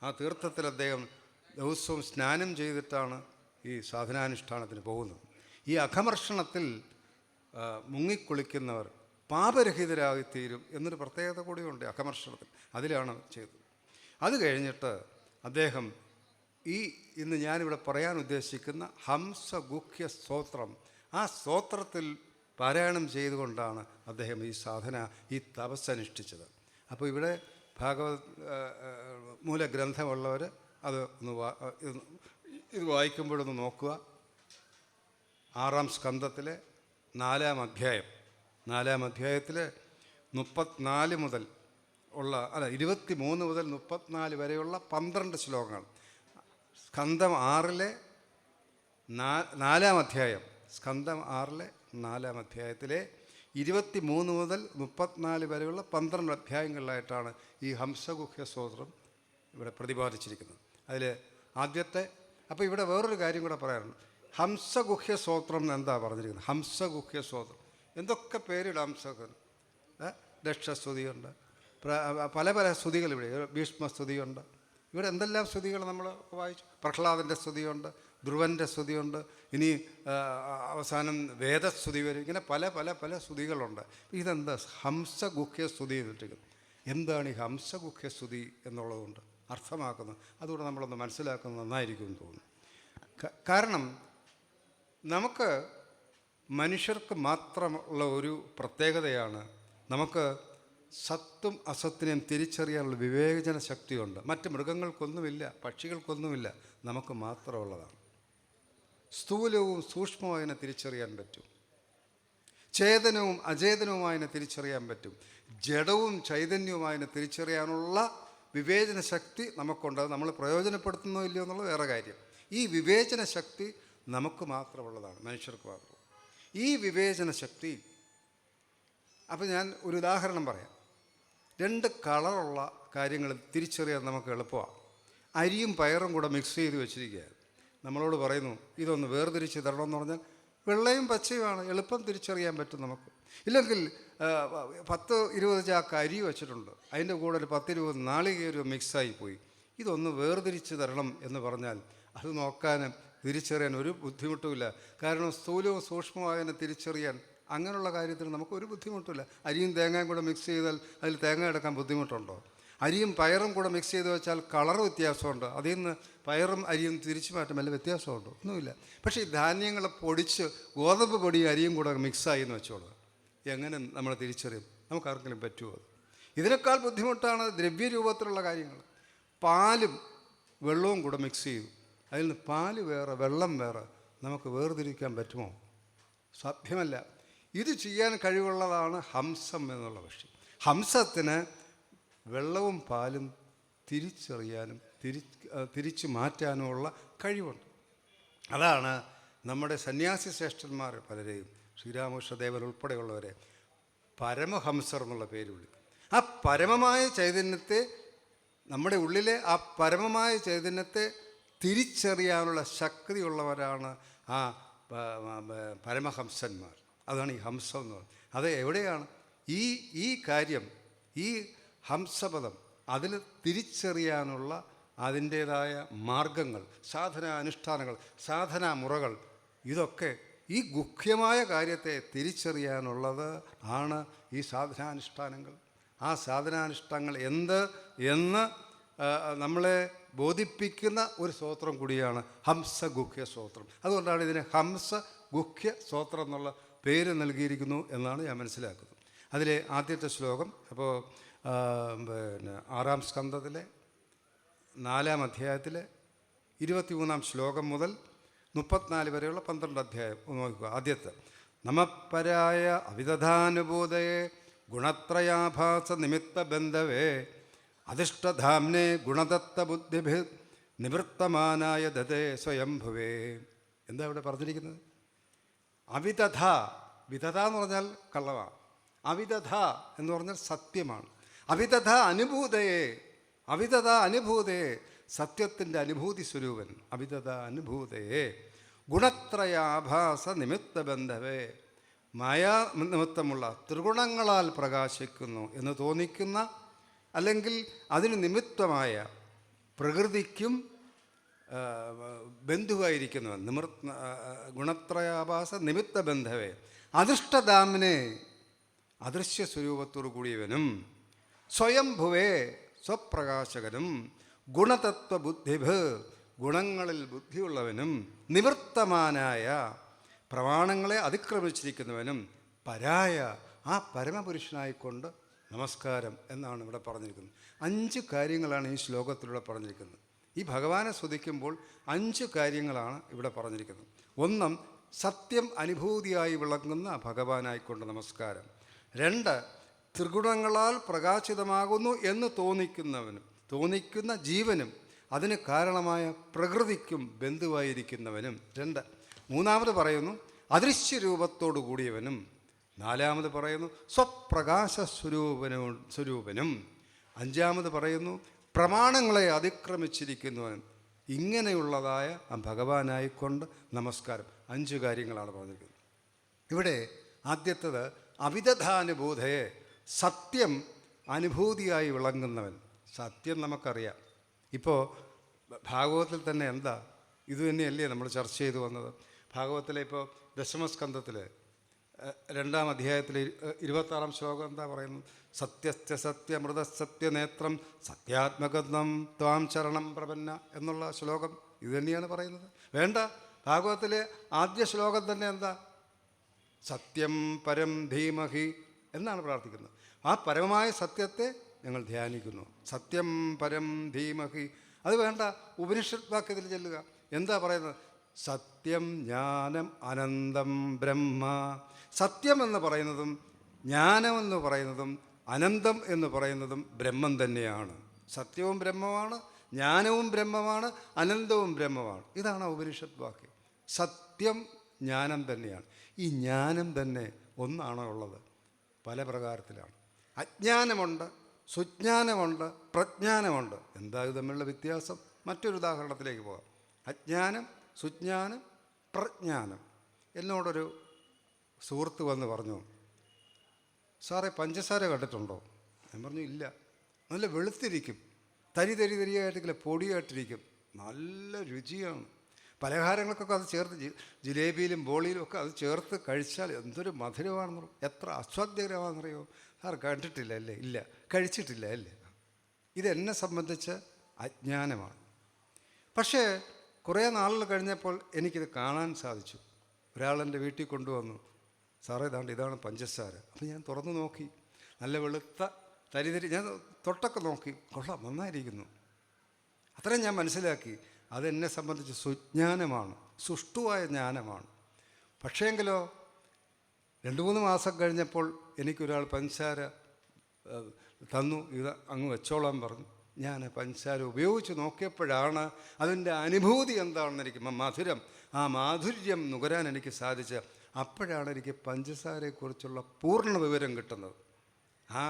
[SPEAKER 1] ആ തീർത്ഥത്തിൽ അദ്ദേഹം ദിവസവും സ്നാനം ചെയ്തിട്ടാണ് ഈ സാധനാനുഷ്ഠാനത്തിന് പോകുന്നത്. ഈ അഘമർഷണത്തിൽ മുങ്ങിക്കുളിക്കുന്നവർ പാപരഹിതരായിത്തീരും എന്നൊരു പ്രത്യേകത കൂടിയുണ്ട് അഘമർഷണത്തിൽ. അതിലാണ് ചെയ്തത്. അത് കഴിഞ്ഞിട്ട് അദ്ദേഹം ഇന്ന് ഞാനിവിടെ പറയാൻ ഉദ്ദേശിക്കുന്ന ഹംസഗുഹ്യ സ്തോത്രം, ആ സ്തോത്രത്തിൽ പാരായണം ചെയ്തുകൊണ്ടാണ് അദ്ദേഹം ഈ തപസ്സനുഷ്ഠിച്ചത്. അപ്പോൾ ഇവിടെ ഭാഗവത് മൂലഗ്രന്ഥമുള്ളവർ അത് ഇത് വായിക്കുമ്പോഴൊന്ന് നോക്കുക. 6-ാം സ്കന്ധത്തിലെ 4-ാം അധ്യായം, 4-ാം അധ്യായത്തിൽ 34 മുതൽ ഉള്ള 23 മുതൽ 34 വരെയുള്ള 12 ശ്ലോകങ്ങൾ. സ്കന്ധം 6-ലെ 4-ാം അധ്യായം, സ്കന്ധം 6-ലെ 4-ാം അധ്യായത്തിലെ 23 മുതൽ 34 വരെയുള്ള 12 അധ്യായങ്ങളിലായിട്ടാണ് ഈ ഹംസഗുഹ്യ സ്തോത്രം ഇവിടെ പ്രതിപാദിച്ചിരിക്കുന്നത്. അതിൽ ആദ്യത്തെ, അപ്പോൾ ഇവിടെ വേറൊരു കാര്യം കൂടെ പറയാനുണ്ട്. ഹംസഗുഹ്യ സ്തോത്രം എന്ന് എന്താ പറഞ്ഞിരിക്കുന്നത്? ഹംസഗുഹ്യ സ്തോത്രം എന്തൊക്കെ പേരിടാം. ദക്ഷസ്തുതിയുണ്ട്, പല പല സ്തുതികൾ. ഇവിടെ ഭീഷ്മസ്തുതിയുണ്ട്. ഇവിടെ എന്തെല്ലാം സ്തുതികൾ നമ്മൾ വായിച്ചു. പ്രഹ്ലാദൻ്റെ സ്തുതിയുണ്ട്, ധ്രുവൻ്റെ സ്തുതിയുണ്ട്, ഇനി അവസാനം വേദസ്തുതി വരും. ഇങ്ങനെ പല പല പല സ്തുതികളുണ്ട്. ഇതെന്താ ഹംസഗുഹ്യ സ്തുതി എന്നിട്ടിരിക്കുന്നത്? എന്താണ് ഈ ഹംസഗുഹ്യ സ്തുതി എന്നുള്ളതുകൊണ്ട് അർത്ഥമാക്കുന്നത്? അതുകൂടെ നമ്മളൊന്ന് മനസ്സിലാക്കുന്നത് നന്നായിരിക്കും എന്ന് തോന്നുന്നു. കാരണം നമുക്ക് മനുഷ്യർക്ക് മാത്രമുള്ള ഒരു പ്രത്യേകതയാണ്, നമുക്ക് സത്തും അസത്തിനെയും തിരിച്ചറിയാനുള്ള വിവേചന ശക്തിയുണ്ട്. മറ്റ് മൃഗങ്ങൾക്കൊന്നുമില്ല, പക്ഷികൾക്കൊന്നുമില്ല, നമുക്ക് മാത്രമുള്ളതാണ്. സ്ഥൂലവും സൂക്ഷ്മമായതിനെ തിരിച്ചറിയാൻ പറ്റും, ചേതനവും അചേതനവുമായതിനെ തിരിച്ചറിയാൻ പറ്റും, ജഡവും ചൈതന്യവുമായതിനെ തിരിച്ചറിയാനുള്ള വിവേചന ശക്തി നമുക്കുണ്ട്. അത് നമ്മൾ പ്രയോജനപ്പെടുത്തുന്നോ ഇല്ലയോ എന്നുള്ളത് വേറെ കാര്യം. ഈ വിവേചന ശക്തി നമുക്ക് മാത്രമുള്ളതാണ്, മനുഷ്യർക്ക് മാത്രം. ഈ വിവേചന ശക്തി, അപ്പോൾ ഞാൻ ഒരു ഉദാഹരണം പറയാം. 2 കളറുള്ള കാര്യങ്ങൾ തിരിച്ചറിയാൻ നമുക്ക് എളുപ്പമാണ്. അരിയും പയറും കൂടെ മിക്സ് ചെയ്ത് വെച്ചിരിക്കുക. നമ്മളോട് പറയുന്നു ഇതൊന്ന് വേർതിരിച്ച് തരണമെന്ന് പറഞ്ഞാൽ വെള്ളയും പച്ചയുമാണ്, എളുപ്പം തിരിച്ചറിയാൻ പറ്റും നമുക്ക്. ഇല്ലെങ്കിൽ 10-20 ചാക്ക് അരി വെച്ചിട്ടുണ്ട്, അതിൻ്റെ കൂടെ ഒരു 10-20 നാളികേരം മിക്സായി പോയി, ഇതൊന്ന് വേർതിരിച്ച് തരണം എന്ന് പറഞ്ഞാൽ അത് നോക്കാനും തിരിച്ചറിയാൻ ഒരു ബുദ്ധിമുട്ടുമില്ല. കാരണം സ്ഥൂലവും സൂക്ഷ്മമായതിനെ തിരിച്ചറിയാൻ അങ്ങനെയുള്ള കാര്യത്തിൽ നമുക്കൊരു ബുദ്ധിമുട്ടില്ല. അരിയും തേങ്ങയും കൂടെ മിക്സ് ചെയ്താൽ അതിൽ തേങ്ങ എടുക്കാൻ ബുദ്ധിമുട്ടുണ്ടോ? അരിയും പയറും കൂടെ മിക്സ് ചെയ്ത് വെച്ചാൽ കളർ വ്യത്യാസമുണ്ട്. അതിൽ നിന്ന് പയറും അരിയും തിരിച്ചു മാറ്റം വല്ല വ്യത്യാസമുണ്ടോ? ഒന്നുമില്ല. പക്ഷേ ഈ ധാന്യങ്ങളെ പൊടിച്ച് ഗോതമ്പ് പൊടിയും അരിയും കൂടെ മിക്സായി എന്ന് വെച്ചോളൂ, എങ്ങനെ നമ്മൾ തിരിച്ചറിയും? നമുക്കാർക്കെങ്കിലും പറ്റുമോ? ഇതിനേക്കാൾ ബുദ്ധിമുട്ടാണ് ദ്രവ്യരൂപത്തിലുള്ള കാര്യങ്ങൾ. പാലും വെള്ളവും കൂടെ മിക്സ് ചെയ്തു, അതിൽ നിന്ന് പാല് വേറെ വെള്ളം വേറെ നമുക്ക് വേർതിരിക്കാൻ പറ്റുമോ? സാധ്യമല്ല. ഇത് ചെയ്യാൻ കഴിവുള്ളതാണ് ഹംസം എന്നുള്ള പക്ഷി. ഹംസത്തിന് വെള്ളവും പാലും തിരിച്ചറിയാനും തിരിച്ചു മാറ്റാനുമുള്ള കഴിവുണ്ട്. അതാണ് നമ്മുടെ സന്യാസി ശ്രേഷ്ഠന്മാർ പലരെയും, ശ്രീരാമകൃഷ്ണദേവൻ ഉൾപ്പെടെയുള്ളവരെ പരമഹംസർ എന്നുള്ള പേര് വിളിക്കും. ആ പരമമായ ചൈതന്യത്തെ, നമ്മുടെ ഉള്ളിലെ ആ പരമമായ ചൈതന്യത്തെ തിരിച്ചറിയാനുള്ള ശക്തിയുള്ളവരാണ് ആ പരമഹംസന്മാർ. അതാണ് ഈ ഹംസം എന്ന് പറയുന്നത്. അത് എവിടെയാണ് ഈ കാര്യം, ഈ ഹംസപദം, അതിൽ തിരിച്ചറിയാനുള്ള അതിൻ്റേതായ മാർഗങ്ങൾ, സാധനാനുഷ്ഠാനങ്ങൾ, സാധനാമുറകൾ, ഇതൊക്കെ ഈ ഗുഹ്യമായ കാര്യത്തെ തിരിച്ചറിയാനുള്ളത് ആണ് ഈ സാധനാനുഷ്ഠാനങ്ങൾ. ആ സാധനാനുഷ്ഠാനങ്ങൾ എന്ന് നമ്മളെ ബോധിപ്പിക്കുന്ന ഒരു സ്തോത്രം കൂടിയാണ് ഹംസഗുഹ്യ സ്തോത്രം. അതുകൊണ്ടാണ് ഇതിന് ഹംസഗുഹ്യ സ്തോത്രം എന്നുള്ള പേര് നൽകിയിരിക്കുന്നു എന്നാണ് ഞാൻ മനസ്സിലാക്കുന്നത്. അതിലെ ആദ്യത്തെ ശ്ലോകം, അപ്പോൾ പിന്നെ 6-ാം സ്കന്ധത്തിലെ 4-ാം അധ്യായത്തിലെ 23-ാം ശ്ലോകം മുതൽ 34 വരെയുള്ള 12 അധ്യായം നോക്കുക. ആദ്യത്തെ: നമപരായ അവിദധാനുഭൂതയെ ഗുണത്രയാഭാസ നിമിത്ത ബന്ധവേ അധിഷ്ഠധാംനെ ഗുണദത്ത ബുദ്ധിഭി നിവൃത്തമാനായ ദതേ സ്വയംഭുവേ. എന്താ ഇവിടെ പറഞ്ഞിരിക്കുന്നത്? അവിദധ, വിദധ എന്ന് പറഞ്ഞാൽ കള്ളമാണ്. അവിദധ എന്ന് പറഞ്ഞാൽ സത്യമാണ്. അവിദധ അനുഭൂതയെ, അവിദധ അനുഭൂതയെ, സത്യത്തിൻ്റെ അനുഭൂതി സ്വരൂപൻ. അവിദധ അനുഭൂതയെ ഗുണത്രയാഭാസ നിമിത്ത ബന്ധവേ, മായാ നിമിത്തമുള്ള ത്രിഗുണങ്ങളാൽ പ്രകാശിക്കുന്നു എന്ന് തോന്നിക്കുന്ന, അല്ലെങ്കിൽ അതിന് നിമിത്തമായ പ്രകൃതിക്കും ബന്ധുവായിരിക്കുന്നവൻ. ഗുണത്രയാഭാസ നിമിത്ത ബന്ധവേ അധിഷ്ഠധാമിനെ, അദൃശ്യ സ്വരൂപത്തോടു കൂടിയവനും, സ്വയംഭുവേ സ്വപ്രകാശകനും, ഗുണതത്വ ബുദ്ധിഭ് ഗുണങ്ങളിൽ ബുദ്ധിയുള്ളവനും, നിവൃത്തമാനായ പ്രമാണങ്ങളെ അതിക്രമിച്ചിരിക്കുന്നവനും, പരായ ആ പരമപുരുഷനായിക്കൊണ്ട് നമസ്കാരം എന്നാണ് ഇവിടെ പറഞ്ഞിരിക്കുന്നത്. 5 കാര്യങ്ങളാണ് ഈ ശ്ലോകത്തിലൂടെ പറഞ്ഞിരിക്കുന്നത്. ഈ ഭഗവാനെ സ്തുതിക്കുമ്പോൾ 5 കാര്യങ്ങളാണ് ഇവിടെ പറഞ്ഞിരിക്കുന്നത്. 1, സത്യം അനുഭൂതിയായി വിളങ്ങുന്ന ഭഗവാനായിക്കൊണ്ട് നമസ്കാരം. 2, ത്രിഗുണങ്ങളാൽ പ്രകാശിതമാകുന്നു എന്ന് തോന്നിക്കുന്ന ജീവനും അതിന് കാരണമായ പ്രകൃതിക്കും ബന്ധുവായിരിക്കുന്നവനും. 2. 3-ാമത് പറയുന്നു അദൃശ്യ രൂപത്തോടു കൂടിയവനും. 4-ാമത് പറയുന്നു സ്വപ്രകാശ സ്വരൂപനും. 5-ാമത് പറയുന്നു പ്രമാണങ്ങളെ അതിക്രമിച്ചിരിക്കുന്നവനും. ഇങ്ങനെയുള്ളതായ ആ ഭഗവാനായിക്കൊണ്ട് നമസ്കാരം. 5 കാര്യങ്ങളാണ് പറഞ്ഞിരിക്കുന്നത്. ഇവിടെ ആദ്യത്തേത് അവിദധാനുഭൂതയെ, സത്യം അനുഭൂതിയായി വിളങ്ങുന്നവൻ. സത്യം നമുക്കറിയാം. ഇപ്പോൾ ഭാഗവതത്തിൽ തന്നെ എന്താ, ഇത് തന്നെയല്ലേ നമ്മൾ ചർച്ച ചെയ്തു വന്നത്. ഭാഗവതത്തിലെ ഇപ്പോൾ ദശമസ്കന്ധത്തിൽ 2-ാം അധ്യായത്തിൽ 26-ാം ശ്ലോകം എന്താ പറയുന്നത്? സത്യസ്യ സത്യമൃത സത്യനേത്രം സത്യാത്മകത്വം ത്വാം ചരണം പ്രപന്ന എന്നുള്ള ശ്ലോകം ഇത് തന്നെയാണ് പറയുന്നത്. വേണ്ട, ഭാഗവതത്തിലെ ആദ്യ ശ്ലോകം തന്നെ എന്താ? സത്യം പരം ധീമഹി എന്നാണ് പ്രാർത്ഥിക്കുന്നത്. ആ പരമമായ സത്യത്തെ ഞങ്ങൾ ധ്യാനിക്കുന്നു. സത്യം പരം ധീമഹി. അത് വേണ്ട, ഉപനിഷത് വാക്യത്തിൽ ചെല്ലുക. എന്താ പറയുന്നത്? സത്യം ജ്ഞാനം അനന്തം ബ്രഹ്മ. സത്യം എന്ന് പറയുന്നതും ജ്ഞാനമെന്ന് പറയുന്നതും അനന്തം എന്ന് പറയുന്നതും ബ്രഹ്മം തന്നെയാണ്. സത്യവും ബ്രഹ്മമാണ്, ജ്ഞാനവും ബ്രഹ്മമാണ്, അനന്തവും ബ്രഹ്മമാണ്. ഇതാണ് ഉപനിഷത് വാക്യം. സത്യം ജ്ഞാനം തന്നെയാണ്. ഈ ജ്ഞാനം തന്നെ ഒന്നാണോ ഉള്ളത്? പല പ്രകാരത്തിലാണ്. അജ്ഞാനമുണ്ട്, സുജ്ഞാനമുണ്ട്, പ്രജ്ഞാനമുണ്ട്. എന്താ ഇത് തമ്മിലുള്ള വ്യത്യാസം? മറ്റൊരു ഉദാഹരണത്തിലേക്ക് പോകാം. അജ്ഞാനം, സുജ്ഞാനം, പ്രജ്ഞാനം. എന്നോടൊരു സുഹൃത്ത് വന്ന് പറഞ്ഞു, സാറേ പഞ്ചസാര കണ്ടിട്ടുണ്ടോ? ഞാൻ പറഞ്ഞു ഇല്ല. നല്ല വെളുത്തിരിക്കും, തരിയായിട്ടില്ല, പൊടിയായിട്ടിരിക്കും, നല്ല രുചിയാണ്. പലഹാരങ്ങൾക്കൊക്കെ അത് ചേർത്ത് ജിലേബിയിലും ബോളിയിലും ഒക്കെ അത് ചേർത്ത് കഴിച്ചാൽ എന്തൊരു മധുരമാണെന്ന്, എത്ര ആസ്വാദ്യകരമാണെന്നറിയോ? സാർ കണ്ടിട്ടില്ല അല്ലേ? ഇല്ല. കഴിച്ചിട്ടില്ല അല്ലേ? ഇതെന്നെ സംബന്ധിച്ച് അജ്ഞാനമാണ്. പക്ഷേ കുറേ നാളുകൾ കഴിഞ്ഞപ്പോൾ എനിക്കിത് കാണാൻ സാധിച്ചു. ഒരാളെൻ്റെ വീട്ടിൽ കൊണ്ടുവന്നു. സാറേ ഇതാണ് പഞ്ചസാര. അപ്പം ഞാൻ തുറന്നു നോക്കി. നല്ല വെളുത്ത തരിതരി. ഞാൻ തൊട്ടൊക്കെ നോക്കി. കൊള്ളാം, നന്നായിരിക്കുന്നു. അത്രയും ഞാൻ മനസ്സിലാക്കി. അതെന്നെ സംബന്ധിച്ച് സുജ്ഞാനമാണ്, സുഷ്ടുവായ ജ്ഞാനമാണ്. പക്ഷേങ്കിലോ 2-3 മാസം കഴിഞ്ഞപ്പോൾ എനിക്കൊരാൾ പഞ്ചസാര തന്നു. ഇത് അങ്ങ് വെച്ചോളാൻ പറഞ്ഞു. ഞാൻ പഞ്ചസാര ഉപയോഗിച്ച് നോക്കിയപ്പോഴാണ് അതിൻ്റെ അനുഭൂതി എന്താണെന്ന് എനിക്ക്, മധുരം, ആ മാധുര്യം നുകരാൻ എനിക്ക് സാധിച്ച. അപ്പോഴാണ് എനിക്ക് പഞ്ചസാരയെക്കുറിച്ചുള്ള പൂർണ്ണ വിവരം കിട്ടുന്നത്. ആ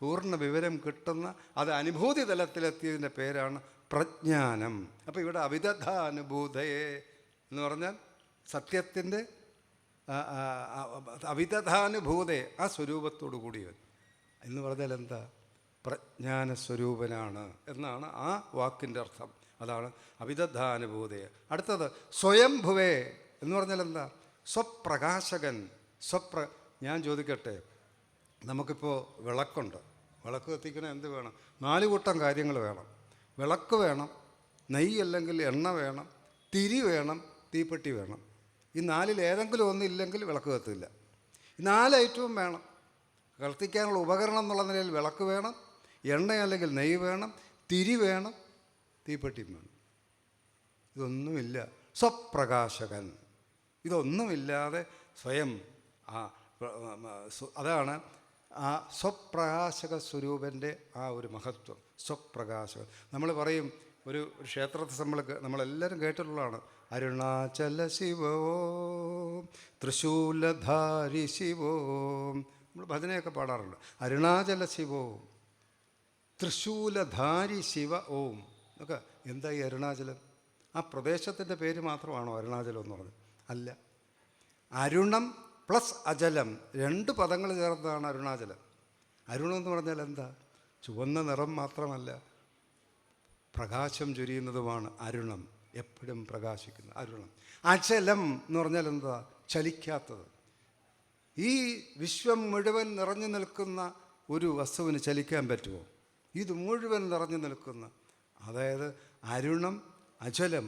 [SPEAKER 1] പൂർണ്ണ വിവരം കിട്ടുന്ന, അത് അനുഭൂതി തലത്തിലെത്തിയതിൻ്റെ പേരാണ് പ്രജ്ഞാനം. അപ്പോൾ ഇവിടെ അവിദഗ്ധാനുഭൂതയെ എന്ന് പറഞ്ഞാൽ സത്യത്തിൻ്റെ അവിദഗ്ധാനുഭൂതയെ, ആ സ്വരൂപത്തോടു കൂടിയവൻ എന്ന് പറഞ്ഞാൽ എന്താ? പ്രജ്ഞാനസ്വരൂപനാണ് എന്നാണ് ആ വാക്കിൻ്റെ അർത്ഥം. അതാണ് അവിദഗ്ധാനുഭൂതയെ. അടുത്തത് സ്വയംഭുവേ എന്ന് പറഞ്ഞാൽ എന്താ? സ്വപ്രകാശകൻ. ഞാൻ ചോദിക്കട്ടെ, നമുക്കിപ്പോൾ വിളക്കുണ്ട്. വിളക്ക് കത്തിക്കണ എന്ത് വേണം? 4 കൂട്ടം കാര്യങ്ങൾ വേണം. വിളക്ക് വേണം, നെയ്യ് അല്ലെങ്കിൽ എണ്ണ വേണം, തിരി വേണം, തീപ്പെട്ടി വേണം. ഈ 4-ൽ ഏതെങ്കിലും ഒന്നില്ലെങ്കിൽ വിളക്ക് കത്തില്ല. ഈ 4 ഐറ്റവും വേണം. കത്തിക്കാനുള്ള ഉപകരണം എന്നുള്ള നിലയിൽ വിളക്ക് വേണം, എണ്ണ അല്ലെങ്കിൽ നെയ്യ് വേണം, തിരി വേണം, തീപ്പെട്ടിയും വേണം. ഇതൊന്നുമില്ല. സ്വപ്രകാശകൻ. ഇതൊന്നുമില്ലാതെ സ്വയം അതാണ് ആ സ്വപ്രകാശക സ്വരൂപൻ്റെ ആ ഒരു മഹത്വം. സ്വപ്രകാശകൻ. നമ്മൾ പറയും, ഒരു ക്ഷേത്രത്തെ നമ്മളെല്ലാവരും കേട്ടിട്ടുള്ളതാണ്, അരുണാചല ശിവോം തൃശൂലധാരി ശിവോം. നമ്മൾ ഭജനയൊക്കെ പാടാറുണ്ട്. അരുണാചല ശിവോം തൃശൂലധാരി ശിവ ഓം ഒക്കെ. എന്താ ഈ അരുണാചലം? ആ പ്രദേശത്തിൻ്റെ പേര് മാത്രമാണോ അരുണാചലം എന്ന് പറഞ്ഞത്? അല്ല. അരുണം പ്ലസ് അചലം 2 പദങ്ങൾ ചേർന്നതാണ് അരുണാചലം. അരുണം എന്ന് പറഞ്ഞാൽ എന്താ? ചുവന്ന നിറം മാത്രമല്ല, പ്രകാശം ചൊരിയുന്നതുമാണ് അരുണം. എപ്പോഴും പ്രകാശിക്കുന്ന അരുണം. അചലം എന്ന് പറഞ്ഞാൽ എന്താ? ചലിക്കാത്തത്. ഈ വിശ്വം മുഴുവൻ നിറഞ്ഞു നിൽക്കുന്ന ഒരു വസ്തുവിന് ചലിക്കാൻ പറ്റുമോ? ഇത് മുഴുവൻ നിറഞ്ഞു നിൽക്കുന്ന, അതായത് അരുണം അചലം,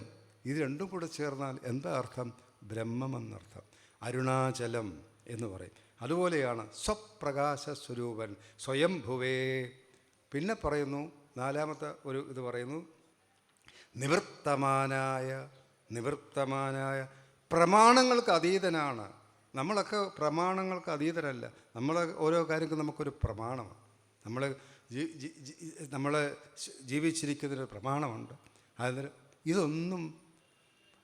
[SPEAKER 1] ഇത് രണ്ടും കൂടെ ചേർന്നാൽ എന്താ അർത്ഥം? ബ്രഹ്മമെന്നർത്ഥം. അരുണാചലം എന്ന് പറയും. അതുപോലെയാണ് സ്വപ്രകാശ സ്വരൂപൻ, സ്വയംഭുവേ. പിന്നെ പറയുന്നു, 4-മത്തെ ഒരു ഇത് പറയുന്നു, നിവൃത്തമാനായ പ്രമാണങ്ങൾക്ക് അതീതനാണ്. നമ്മളൊക്കെ പ്രമാണങ്ങൾക്ക് അതീതരല്ല. നമ്മൾ ഓരോ കാര്യങ്ങൾക്കും നമുക്കൊരു പ്രമാണമാണ്. നമ്മൾ ജീവിച്ചിരിക്കുന്നതിന് പ്രമാണമുണ്ട്. അതിന് ഇതൊന്നും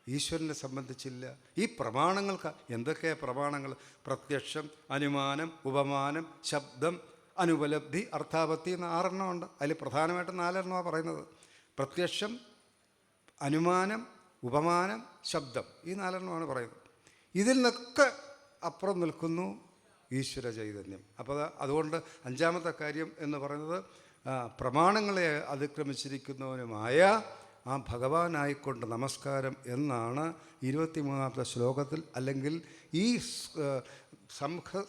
[SPEAKER 1] ഈശ്വരനെ സംബന്ധിച്ചില്ല. ഈ പ്രമാണങ്ങൾക്ക് എന്തൊക്കെയാണ് പ്രമാണങ്ങൾ? പ്രത്യക്ഷം, അനുമാനം, ഉപമാനം, ശബ്ദം, അനുപലബ്ധി, അർത്ഥാപത്തി എന്ന 6 എണ്ണമുണ്ട്. അതിൽ പ്രധാനമായിട്ടും 4 എണ്ണമാണ് പറയുന്നത്. പ്രത്യക്ഷം, അനുമാനം, ഉപമാനം, ശബ്ദം, ഈ 4 എണ്ണമാണ് പറയുന്നത്. ഇതിൽ നിന്നൊക്കെ അപ്പുറം നിൽക്കുന്നു ഈശ്വര ചൈതന്യം. അപ്പോൾ അതുകൊണ്ട് 5-മത്തെ കാര്യം എന്ന് പറയുന്നത് പ്രമാണങ്ങളെ അതിക്രമിച്ചിരിക്കുന്നവനുമായ ആ ഭഗവാനായിക്കൊണ്ട് നമസ്കാരം എന്നാണ് 23-ാമത്തെ ശ്ലോകത്തിൽ, അല്ലെങ്കിൽ ഈ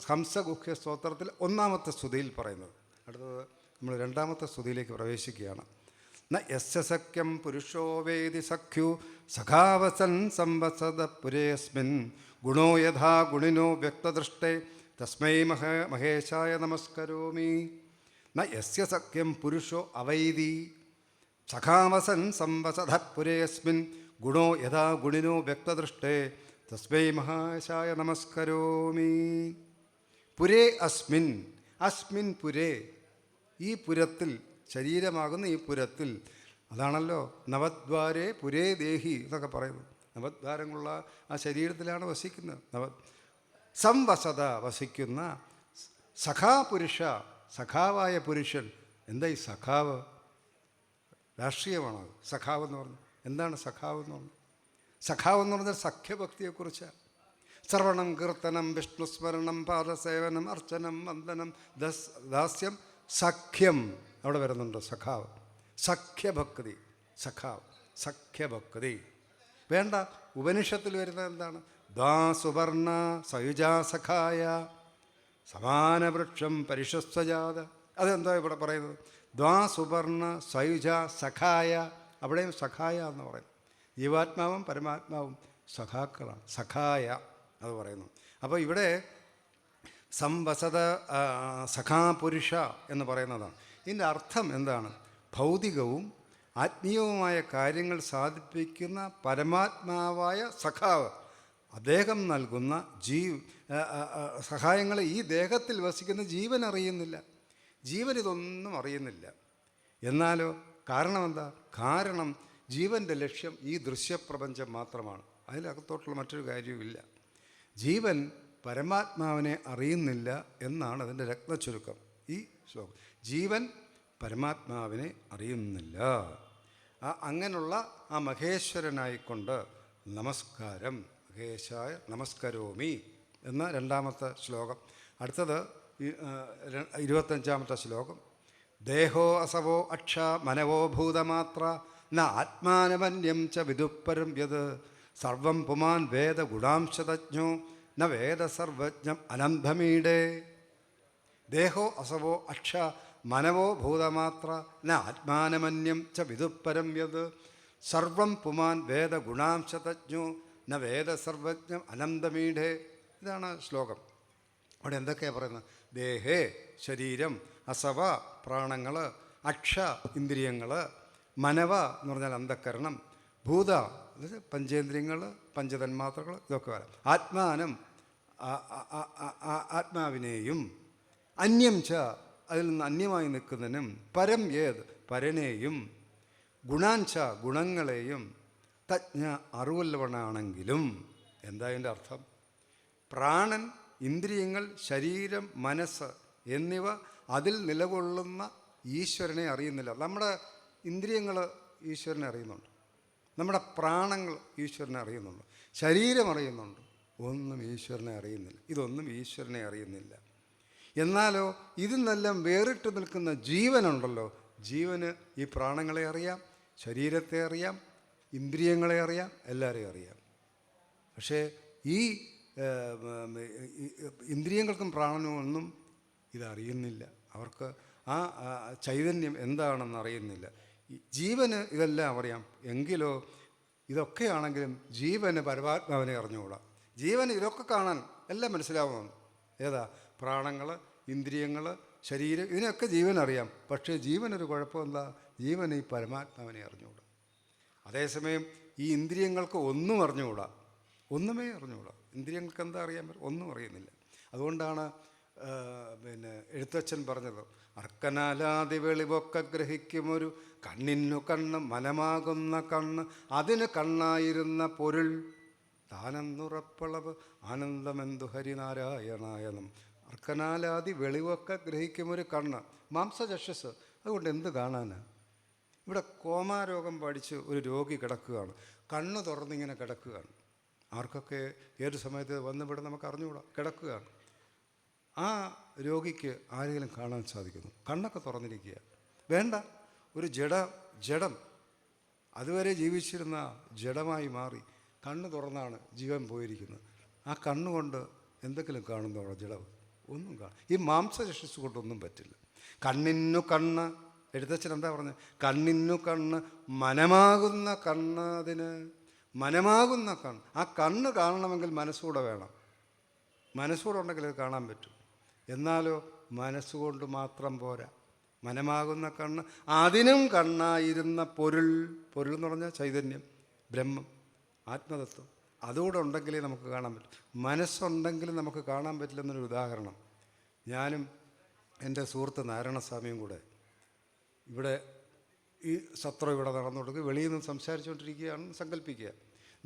[SPEAKER 1] ഹംസഗുഹ്യ സ്തോത്രത്തിൽ 1-ാമത്തെ സ്തുതിയിൽ പറയുന്നത്. അടുത്തത് നമ്മൾ 2-ാമത്തെ സ്തുതിയിലേക്ക് പ്രവേശിക്കുകയാണ്. ന യസ്യ സഖ്യം പുരുഷോ വേദി സഖ്യു സഖാവസൻ സംവസദ പുരേസ്മിൻ ഗുണോ യഥാ ഗുണിനോ വ്യക്തദൃഷ്ടേ തസ്മൈ മഹേശായ നമസ്കരോമി. ന യസ്യ സഖ്യം പുരുഷോ അവൈദി സഖാവസൻ സംവസദ പുരേസ്മിൻ ഗുണോ യഥാ ഗുണിനോ വ്യക്തദൃഷ്ടേ തസ്മൈ മഹേശായ നമസ്കരോമി. പുരേ അസ്മിൻ, അസ്മിൻ പുരേ, ഈ പുരത്തിൽ, ശരീരമാകുന്ന ഈ പുരത്തിൽ. അതാണല്ലോ നവദ്വാരേ പുരേ ദേഹി എന്നൊക്കെ പറയുന്നത്. നവദ്വാരങ്ങളുള്ള ആ ശരീരത്തിലാണ് വസിക്കുന്നത്. സംവസത, വസിക്കുന്ന സഖാപുരുഷ, സഖാവായ പുരുഷൻ. എന്താ ഈ സഖാവ്? രാഷ്ട്രീയമാണത്. സഖാവ് എന്ന് പറഞ്ഞു. എന്താണ് സഖാവ് എന്ന് പറഞ്ഞത്? സഖാവ് എന്ന് പറഞ്ഞാൽ സഖ്യഭക്തിയെക്കുറിച്ചാണ്. ശ്രവണം, കീർത്തനം, വിഷ്ണുസ്മരണം, പാദസേവനം, അർച്ചനം, വന്ദനം, ദാസ്യം, സഖ്യം അവിടെ വരുന്നുണ്ട്. സഖാവ്, സഖ്യഭക്തി, സഖാവ്, സഖ്യഭക്തി. വേണ്ട. ഉപനിഷത്തിൽ വരുന്നത് എന്താണ്? ദ്വാ സുവർണ സയുജാ സഖായ സമാനവൃക്ഷം പരിഷസ്വജാത. അതെന്താ ഇവിടെ പറയുന്നത്? ദ്വാ സുവർണ സയുജ സഖായ. അവിടെയും സഖായ എന്ന് പറയുന്നു. ജീവാത്മാവും പരമാത്മാവും സഖാക്കളാണ്. സഖായ അത് പറയുന്നു. അപ്പോൾ ഇവിടെ സംവസത സഖാപുരുഷ എന്ന് പറയുന്നതാണ്. ഇതിൻ്റെ അർത്ഥം എന്താണ്? ഭൗതികവും ആത്മീയവുമായ കാര്യങ്ങൾ സാധിപ്പിക്കുന്ന പരമാത്മാവായ സഖാവ്, അദ്ദേഹം നൽകുന്ന സഹായങ്ങൾ ഈ ദേഹത്തിൽ വസിക്കുന്ന ജീവൻ അറിയുന്നില്ല. ജീവൻ ഇതൊന്നും അറിയുന്നില്ല. എന്നാലോ കാരണം എന്താ? കാരണം ജീവൻ്റെ ലക്ഷ്യം ഈ ദൃശ്യപ്രപഞ്ചം മാത്രമാണ്. അതിനകത്തോട്ടുള്ള മറ്റൊരു കാര്യവുമില്ല. ജീവൻ പരമാത്മാവിനെ അറിയുന്നില്ല എന്നാണ് അതിൻ്റെ രത്നച്ചുരുക്കം ഈ ശ്ലോകം. ജീവൻ പരമാത്മാവിനെ അറിയുന്നില്ല. അങ്ങനെയുള്ള ആ മഹേശ്വരനായിക്കൊണ്ട് നമസ്കാരം, മഹേശായ നമസ്കരോമി എന്ന രണ്ടാമത്തെ ശ്ലോകം. അടുത്തത് 25-ാമത്തെ ശ്ലോകം. ദേഹോ അസവോ അക്ഷ മനവോ ഭൂതമാത്ര ന ആത്മാനമന്യം ച വിദുപ്പരം യത് സർവം പുമാൻ വേദ ഗുണാംശതജ്ഞോ ന വേദ സർവജ്ഞം അനന്തമീഡേ. ദേഹോ അസവോ അക്ഷ മനവോ ഭൂതമാത്ര ന ആത്മാനമന്യം ച വിദുപ്പരം യത് സർവം പുമാൻ വേദ ഗുണാംശതജ്ഞോ ന വേദ സർവജ്ഞം അനന്തമീഡേ. ഇതാണ് ശ്ലോകം. അവിടെ എന്തൊക്കെയാണ് പറയുന്നത്? ദേഹേ ശരീരം, അസവ പ്രാണങ്ങൾ, അക്ഷ ഇന്ദ്രിയങ്ങൾ, മനവ എന്ന് പറഞ്ഞാൽ അന്ധക്കരണം, ഭൂത പഞ്ചേന്ദ്രിയങ്ങൾ, പഞ്ചതന്മാത്രകൾ, ഇതൊക്കെ വരാം. ആത്മാനം ആത്മാവിനെയും, അന്യം ച അതിൽ നിന്ന് അന്യമായി നിൽക്കുന്നതിനും, പരം ഏത് പരനെയും, ഗുണാഞ്ച ഗുണങ്ങളെയും, തജ്ഞ അറിവുള്ളവനാണെങ്കിലും. എന്താ അതിൻ്റെ അർത്ഥം? പ്രാണൻ, ഇന്ദ്രിയങ്ങൾ, ശരീരം, മനസ്സ് എന്നിവ അതിൽ നിലകൊള്ളുന്ന ഈശ്വരനെ അറിയുന്നില്ല. നമ്മുടെ ഇന്ദ്രിയങ്ങൾ ഈശ്വരനെ അറിയുന്നുണ്ട്, നമ്മുടെ പ്രാണങ്ങൾ ഈശ്വരനെ അറിയുന്നുണ്ട്, ശരീരം അറിയുന്നുണ്ട്. ഒന്നും ഈശ്വരനെ അറിയുന്നില്ല. ഇതൊന്നും ഈശ്വരനെ അറിയുന്നില്ല. എന്നാലോ ഇതിൽ നിന്നെല്ലാം വേറിട്ട് നിൽക്കുന്ന ജീവനുണ്ടല്ലോ, ജീവന് ഈ പ്രാണങ്ങളെ അറിയാം, ശരീരത്തെ അറിയാം, ഇന്ദ്രിയങ്ങളെ അറിയാം, എല്ലാവരെയും അറിയാം. പക്ഷേ ഈ ഇന്ദ്രിയങ്ങൾക്കും പ്രാണനും ഒന്നും ഇതറിയുന്നില്ല. അവർക്ക് ആ ചൈതന്യം എന്താണെന്ന് അറിയുന്നില്ല. ജീവന് ഇതെല്ലാം അറിയാം. എങ്കിലോ ഇതൊക്കെയാണെങ്കിലും ജീവന് പരമാത്മാവിനെ അറിഞ്ഞുകൂടാ. ജീവന് ഇതൊക്കെ കാണാൻ എല്ലാം മനസ്സിലാവുന്നു. ഏതാ? പ്രാണങ്ങൾ, ഇന്ദ്രിയങ്ങൾ, ശരീരം, ഇതിനൊക്കെ ജീവനറിയാം. പക്ഷേ ജീവനൊരു കുഴപ്പമെന്താ? ജീവന് ഈ പരമാത്മാവിനെ അറിഞ്ഞുകൂടാ. അതേസമയം ഈ ഇന്ദ്രിയങ്ങൾക്ക് ഒന്നും അറിഞ്ഞുകൂടാ, ഒന്നുമേ അറിഞ്ഞുകൂടാ. ഇന്ദ്രിയങ്ങൾക്ക് എന്താ അറിയാൻ പറ്റും? ഒന്നും അറിയുന്നില്ല. അതുകൊണ്ടാണ് എഴുത്തച്ഛൻ പറഞ്ഞത്, അർക്കനാലാതി വെളിവൊക്കെ ഗ്രഹിക്കുമൊരു കണ്ണിനു കണ്ണ് മനമാകുന്ന കണ്ണ് അതിന് കണ്ണായിരുന്ന പൊരുൾ താനെന്നുറപ്പളവ് ആനന്ദമെന്തു ഹരിനാരായണായനം. അർക്കനാലാതി വെളിവൊക്കെ ഗ്രഹിക്കുമൊരു കണ്ണ്, മാംസചക്ഷസ്. അതുകൊണ്ട് എന്ത് കാണാനാണ്? ഇവിടെ കോമാരോഗം പഠിച്ച് ഒരു രോഗി കിടക്കുകയാണ്, കണ്ണ് തുറന്നിങ്ങനെ കിടക്കുകയാണ്. ആർക്കൊക്കെ ഏത് സമയത്ത് വന്നിവിടെ നമുക്ക് അറിഞ്ഞുകൂടാ. കിടക്കുകയാണ്. ആ രോഗിക്ക് ആരെങ്കിലും കാണാൻ സാധിക്കുന്നു? കണ്ണൊക്കെ തുറന്നിരിക്കുക. വേണ്ട, ഒരു ജഡം അതുവരെ ജീവിച്ചിരുന്ന ജഡമായി മാറി കണ്ണ് തുറന്നാണ് ജീവൻ പോയിരിക്കുന്നത്. ആ കണ്ണുകൊണ്ട് എന്തെങ്കിലും കാണുന്നോ ജഡം? ഒന്നും കാണും. ഈ മാംസചക്ഷസ് കൊണ്ടൊന്നും പറ്റില്ല. കണ്ണിനു കണ്ണ്, എഴുത്തച്ഛൻ എന്താ പറഞ്ഞത്? കണ്ണിനു കണ്ണ് മനമാകുന്ന കണ്ണ്, അതിന് മനമാകുന്ന കണ്ണ്. ആ കണ്ണ് കാണണമെങ്കിൽ മനസ്സുകൂടെ വേണം. മനസ്സുകൂടെ ഉണ്ടെങ്കിൽ അത് കാണാൻ പറ്റും. എന്നാലോ മനസ്സുകൊണ്ട് മാത്രം പോരാ. മനമാകുന്ന കണ്ണ് അതിനും കണ്ണായിരുന്ന പൊരുൾ, പൊരുൾ എന്ന് പറഞ്ഞാൽ ചൈതന്യം, ബ്രഹ്മം, ആത്മതത്വം, അതുകൂടെ ഉണ്ടെങ്കിലേ നമുക്ക് കാണാൻ പറ്റും. മനസ്സുണ്ടെങ്കിലും നമുക്ക് കാണാൻ പറ്റില്ലെന്നൊരു ഉദാഹരണം. ഞാനും എൻ്റെ സുഹൃത്ത് നാരായണസ്വാമിയും കൂടെ ഇവിടെ ഈ സത്രം ഇവിടെ നടന്നുകൊടുക്കുക, വെളിയിൽ നിന്ന് സംസാരിച്ചുകൊണ്ടിരിക്കുകയാണെന്ന് സങ്കല്പിക്കുക.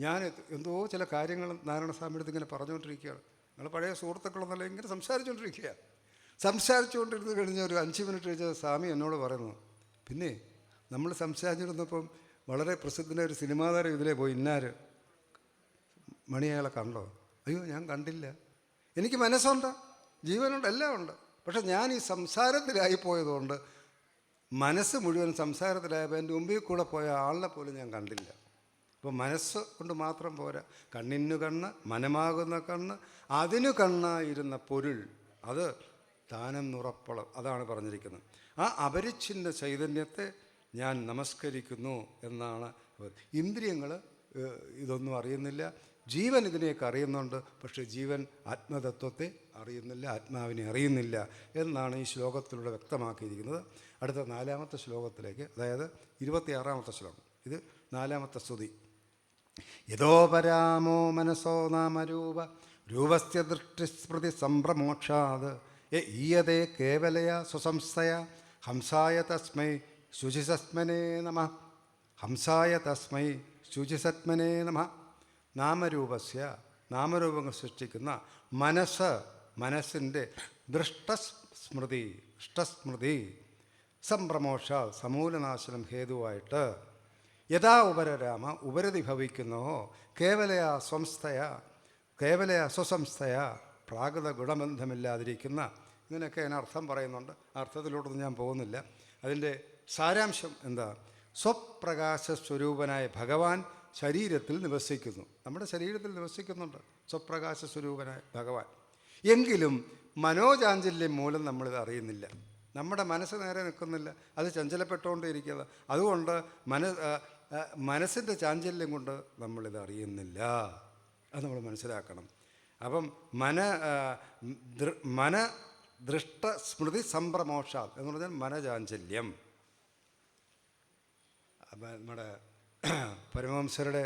[SPEAKER 1] ഞാൻ എന്തോ ചില കാര്യങ്ങൾ നാരായണസ്വാമിയുടെ അടുത്ത് ഇങ്ങനെ പറഞ്ഞുകൊണ്ടിരിക്കുകയാണ്. ഞങ്ങൾ പഴയ സുഹൃത്തുക്കളെന്നല്ല, ഇങ്ങനെ സംസാരിച്ചുകൊണ്ടിരുന്ന് കഴിഞ്ഞ ഒരു 5 മിനിറ്റ് കഴിഞ്ഞ സ്വാമി എന്നോട് പറയുന്നു, പിന്നെ നമ്മൾ സംസാരിച്ചിരുന്നപ്പം വളരെ പ്രസിദ്ധനായ ഒരു സിനിമാ താരം ഇതിലേ പോയി, ഇന്നാര് മണി, അയാളെ കണ്ടോ? അയ്യോ ഞാൻ കണ്ടില്ല. എനിക്ക് മനസ്സുണ്ട്, ജീവനുണ്ട്, എല്ലാം ഉണ്ട്. പക്ഷെ ഞാൻ ഈ സംസാരത്തിലായിപ്പോയതുകൊണ്ട് മനസ്സ് മുഴുവൻ സംസാരത്തിലായപ്പോൾ എൻ്റെ മുമ്പിൽ കൂടെ പോയ ആളിനെ പോലും ഞാൻ കണ്ടില്ല. അപ്പോൾ മനസ്സ് കൊണ്ട് മാത്രം പോരാ, കണ്ണിനു കണ്ണ്, മനമാകുന്ന കണ്ണ്, അതിനു കണ്ണായിരുന്ന പൊരുൾ, അത് താനം നുറപ്പളം, അതാണ് പറഞ്ഞിരിക്കുന്നത്. ആ അപരിച്ഛിന്ന ചൈതന്യത്തെ ഞാൻ നമസ്കരിക്കുന്നു എന്നാണ്. ഇന്ദ്രിയങ്ങൾ ഇതൊന്നും അറിയുന്നില്ല, ജീവൻ ഇതിനെയൊക്കെ അറിയുന്നുണ്ട്, പക്ഷേ ജീവൻ ആത്മതത്വത്തെ അറിയുന്നില്ല, ആത്മാവിനെ അറിയുന്നില്ല എന്നാണ് ഈ ശ്ലോകത്തിലൂടെ വ്യക്തമാക്കിയിരിക്കുന്നത്. അടുത്ത 4-ാമത്തെ ശ്ലോകത്തിലേക്ക്, അതായത് 26-ാമത്തെ ശ്ലോകം, ഇത് 4-ാമത്തെ സ്തുതി. യഥോപരാമോ മനസോ നാമരൂപ രൂപസ്യ ദൃഷ്ടിസ്മൃതി സംഭ്രമോക്ഷാത് ഈയതേ കേവലയ സ്വസംസ്ഥയ ഹംസായ തസ്മൈ ശുചിസത്മനേ നമഃ. ഹംസായ തസ്മൈ ശുചിസത്മനേ നമഃ. നാമരൂപസ്യ, നാമരൂപങ്ങൾ സൃഷ്ടിക്കുന്ന മനസ്സിൻ്റെ ദൃഷ്ടസ്മൃതി സംപ്രമോഷ, സമൂലനാശനം ഹേതുവായിട്ട് യഥാ ഉപരരാമ, ഉപരതി ഭവിക്കുന്നോ കേവലയ സ്വസംസ്ഥയ പ്രാകൃത ഗുണബന്ധമില്ലാതിരിക്കുന്ന, ഇങ്ങനെയൊക്കെ അതിനർത്ഥം പറയുന്നുണ്ട്. അർത്ഥത്തിലോട്ടൊന്നും ഞാൻ പോകുന്നില്ല. അതിൻ്റെ സാരാംശം എന്താ? സ്വപ്രകാശ സ്വരൂപനായ ഭഗവാൻ ശരീരത്തിൽ നിവസിക്കുന്നു, നമ്മുടെ ശരീരത്തിൽ നിവസിക്കുന്നുണ്ട് സ്വപ്രകാശ സ്വരൂപനായ ഭഗവാൻ. എങ്കിലും മനോചാഞ്ചല്യം മൂലം നമ്മളിത് അറിയുന്നില്ല, നമ്മുടെ മനസ്സ് നേരെ നിൽക്കുന്നില്ല, അത് ചഞ്ചലപ്പെട്ടുകൊണ്ടിരിക്കുക. അതുകൊണ്ട് മനസ്സിൻ്റെ ചാഞ്ചല്യം കൊണ്ട് നമ്മളിത് അറിയുന്നില്ല, അത് നമ്മൾ മനസ്സിലാക്കണം. അപ്പം ദൃഷ്ട സ്മൃതി സംഭ്രമോഷാത് എന്ന് പറഞ്ഞാൽ മനചാഞ്ചല്യം. നമ്മുടെ പരമഹംസരുടെ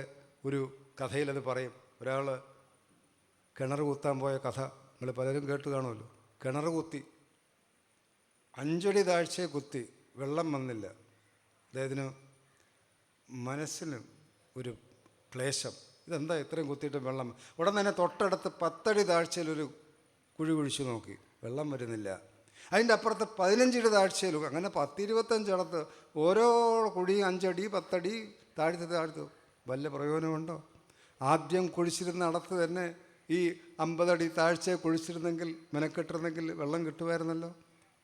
[SPEAKER 1] ഒരു കഥയിലത് പറയും. ഒരാൾ കിണർ കുത്താൻ പോയ കഥ നിങ്ങൾ പലരും കേട്ട് കാണുമല്ലോ. കിണർ കുത്തി 5 അടി താഴ്ചയെ കുത്തി, വെള്ളം വന്നില്ല. അദ്ദേഹത്തിന് മനസ്സിന് ഒരു ക്ലേശം, ഇതെന്താ ഇത്രയും കുത്തിയിട്ട് വെള്ളം. ഉടൻ തന്നെ തൊട്ടടുത്ത് 10 അടി താഴ്ചയിലൊരു കുഴി കുഴിച്ചു നോക്കി, വെള്ളം വരുന്നില്ല. അതിൻ്റെ അപ്പുറത്ത് 15 അടി താഴ്ചയിലും, അങ്ങനെ 10-25 ഇടത്ത് ഓരോ കുഴിയും 5 അടി 10 അടി താഴ്ത്തു. വല്ല പ്രയോജനമുണ്ടോ? ആദ്യം കുഴിച്ചിരുന്ന ഇടത്ത് തന്നെ ഈ 50 അടി താഴ്ചയെ കുഴിച്ചിരുന്നെങ്കിൽ, മെനക്കെട്ടിരുന്നെങ്കിൽ വെള്ളം കിട്ടുമായിരുന്നല്ലോ.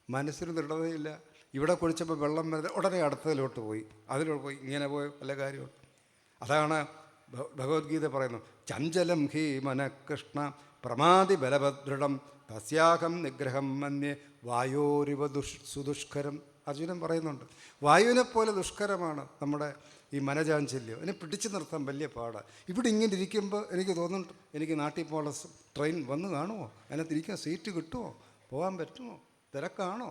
[SPEAKER 1] മനസ്സിന് ദൃഢതയില്ല. ഇവിടെ കുഴിച്ചപ്പോൾ വെള്ളം വരുന്നത് ഉടനെ അടുത്തതിലോട്ട് പോയി, അതിലോട്ട് പോയി, ഇങ്ങനെ പോയി വല്ല കാര്യമുണ്ട്? അതാണ് ഭഗവത്ഗീത പറയുന്നു, ചഞ്ചലം ഹി മനഃകൃഷ്ണ പ്രമാദി ബലഭദൃഢം തസ്യാഹം നിഗ്രഹം മന്യേ വായോരിവ സുദുഷ്കരം. അർജുനൻ പറയുന്നുണ്ട്, വായുവിനെപ്പോലെ ദുഷ്കരമാണ് നമ്മുടെ ഈ മനചാഞ്ചല്യം. എന്നെ പിടിച്ചു നിർത്താൻ വലിയ പാടാണ്. ഇവിടെ ഇങ്ങനെ ഇരിക്കുമ്പോൾ എനിക്ക് തോന്നുന്നുണ്ട്, എനിക്ക് നാട്ടിൽ പോകാനുള്ള ട്രെയിൻ വന്ന് കാണുമോ, അതിനകത്ത് ഇരിക്കാൻ സീറ്റ് കിട്ടുമോ, പോകാൻ പറ്റുമോ, തിരക്കാണോ,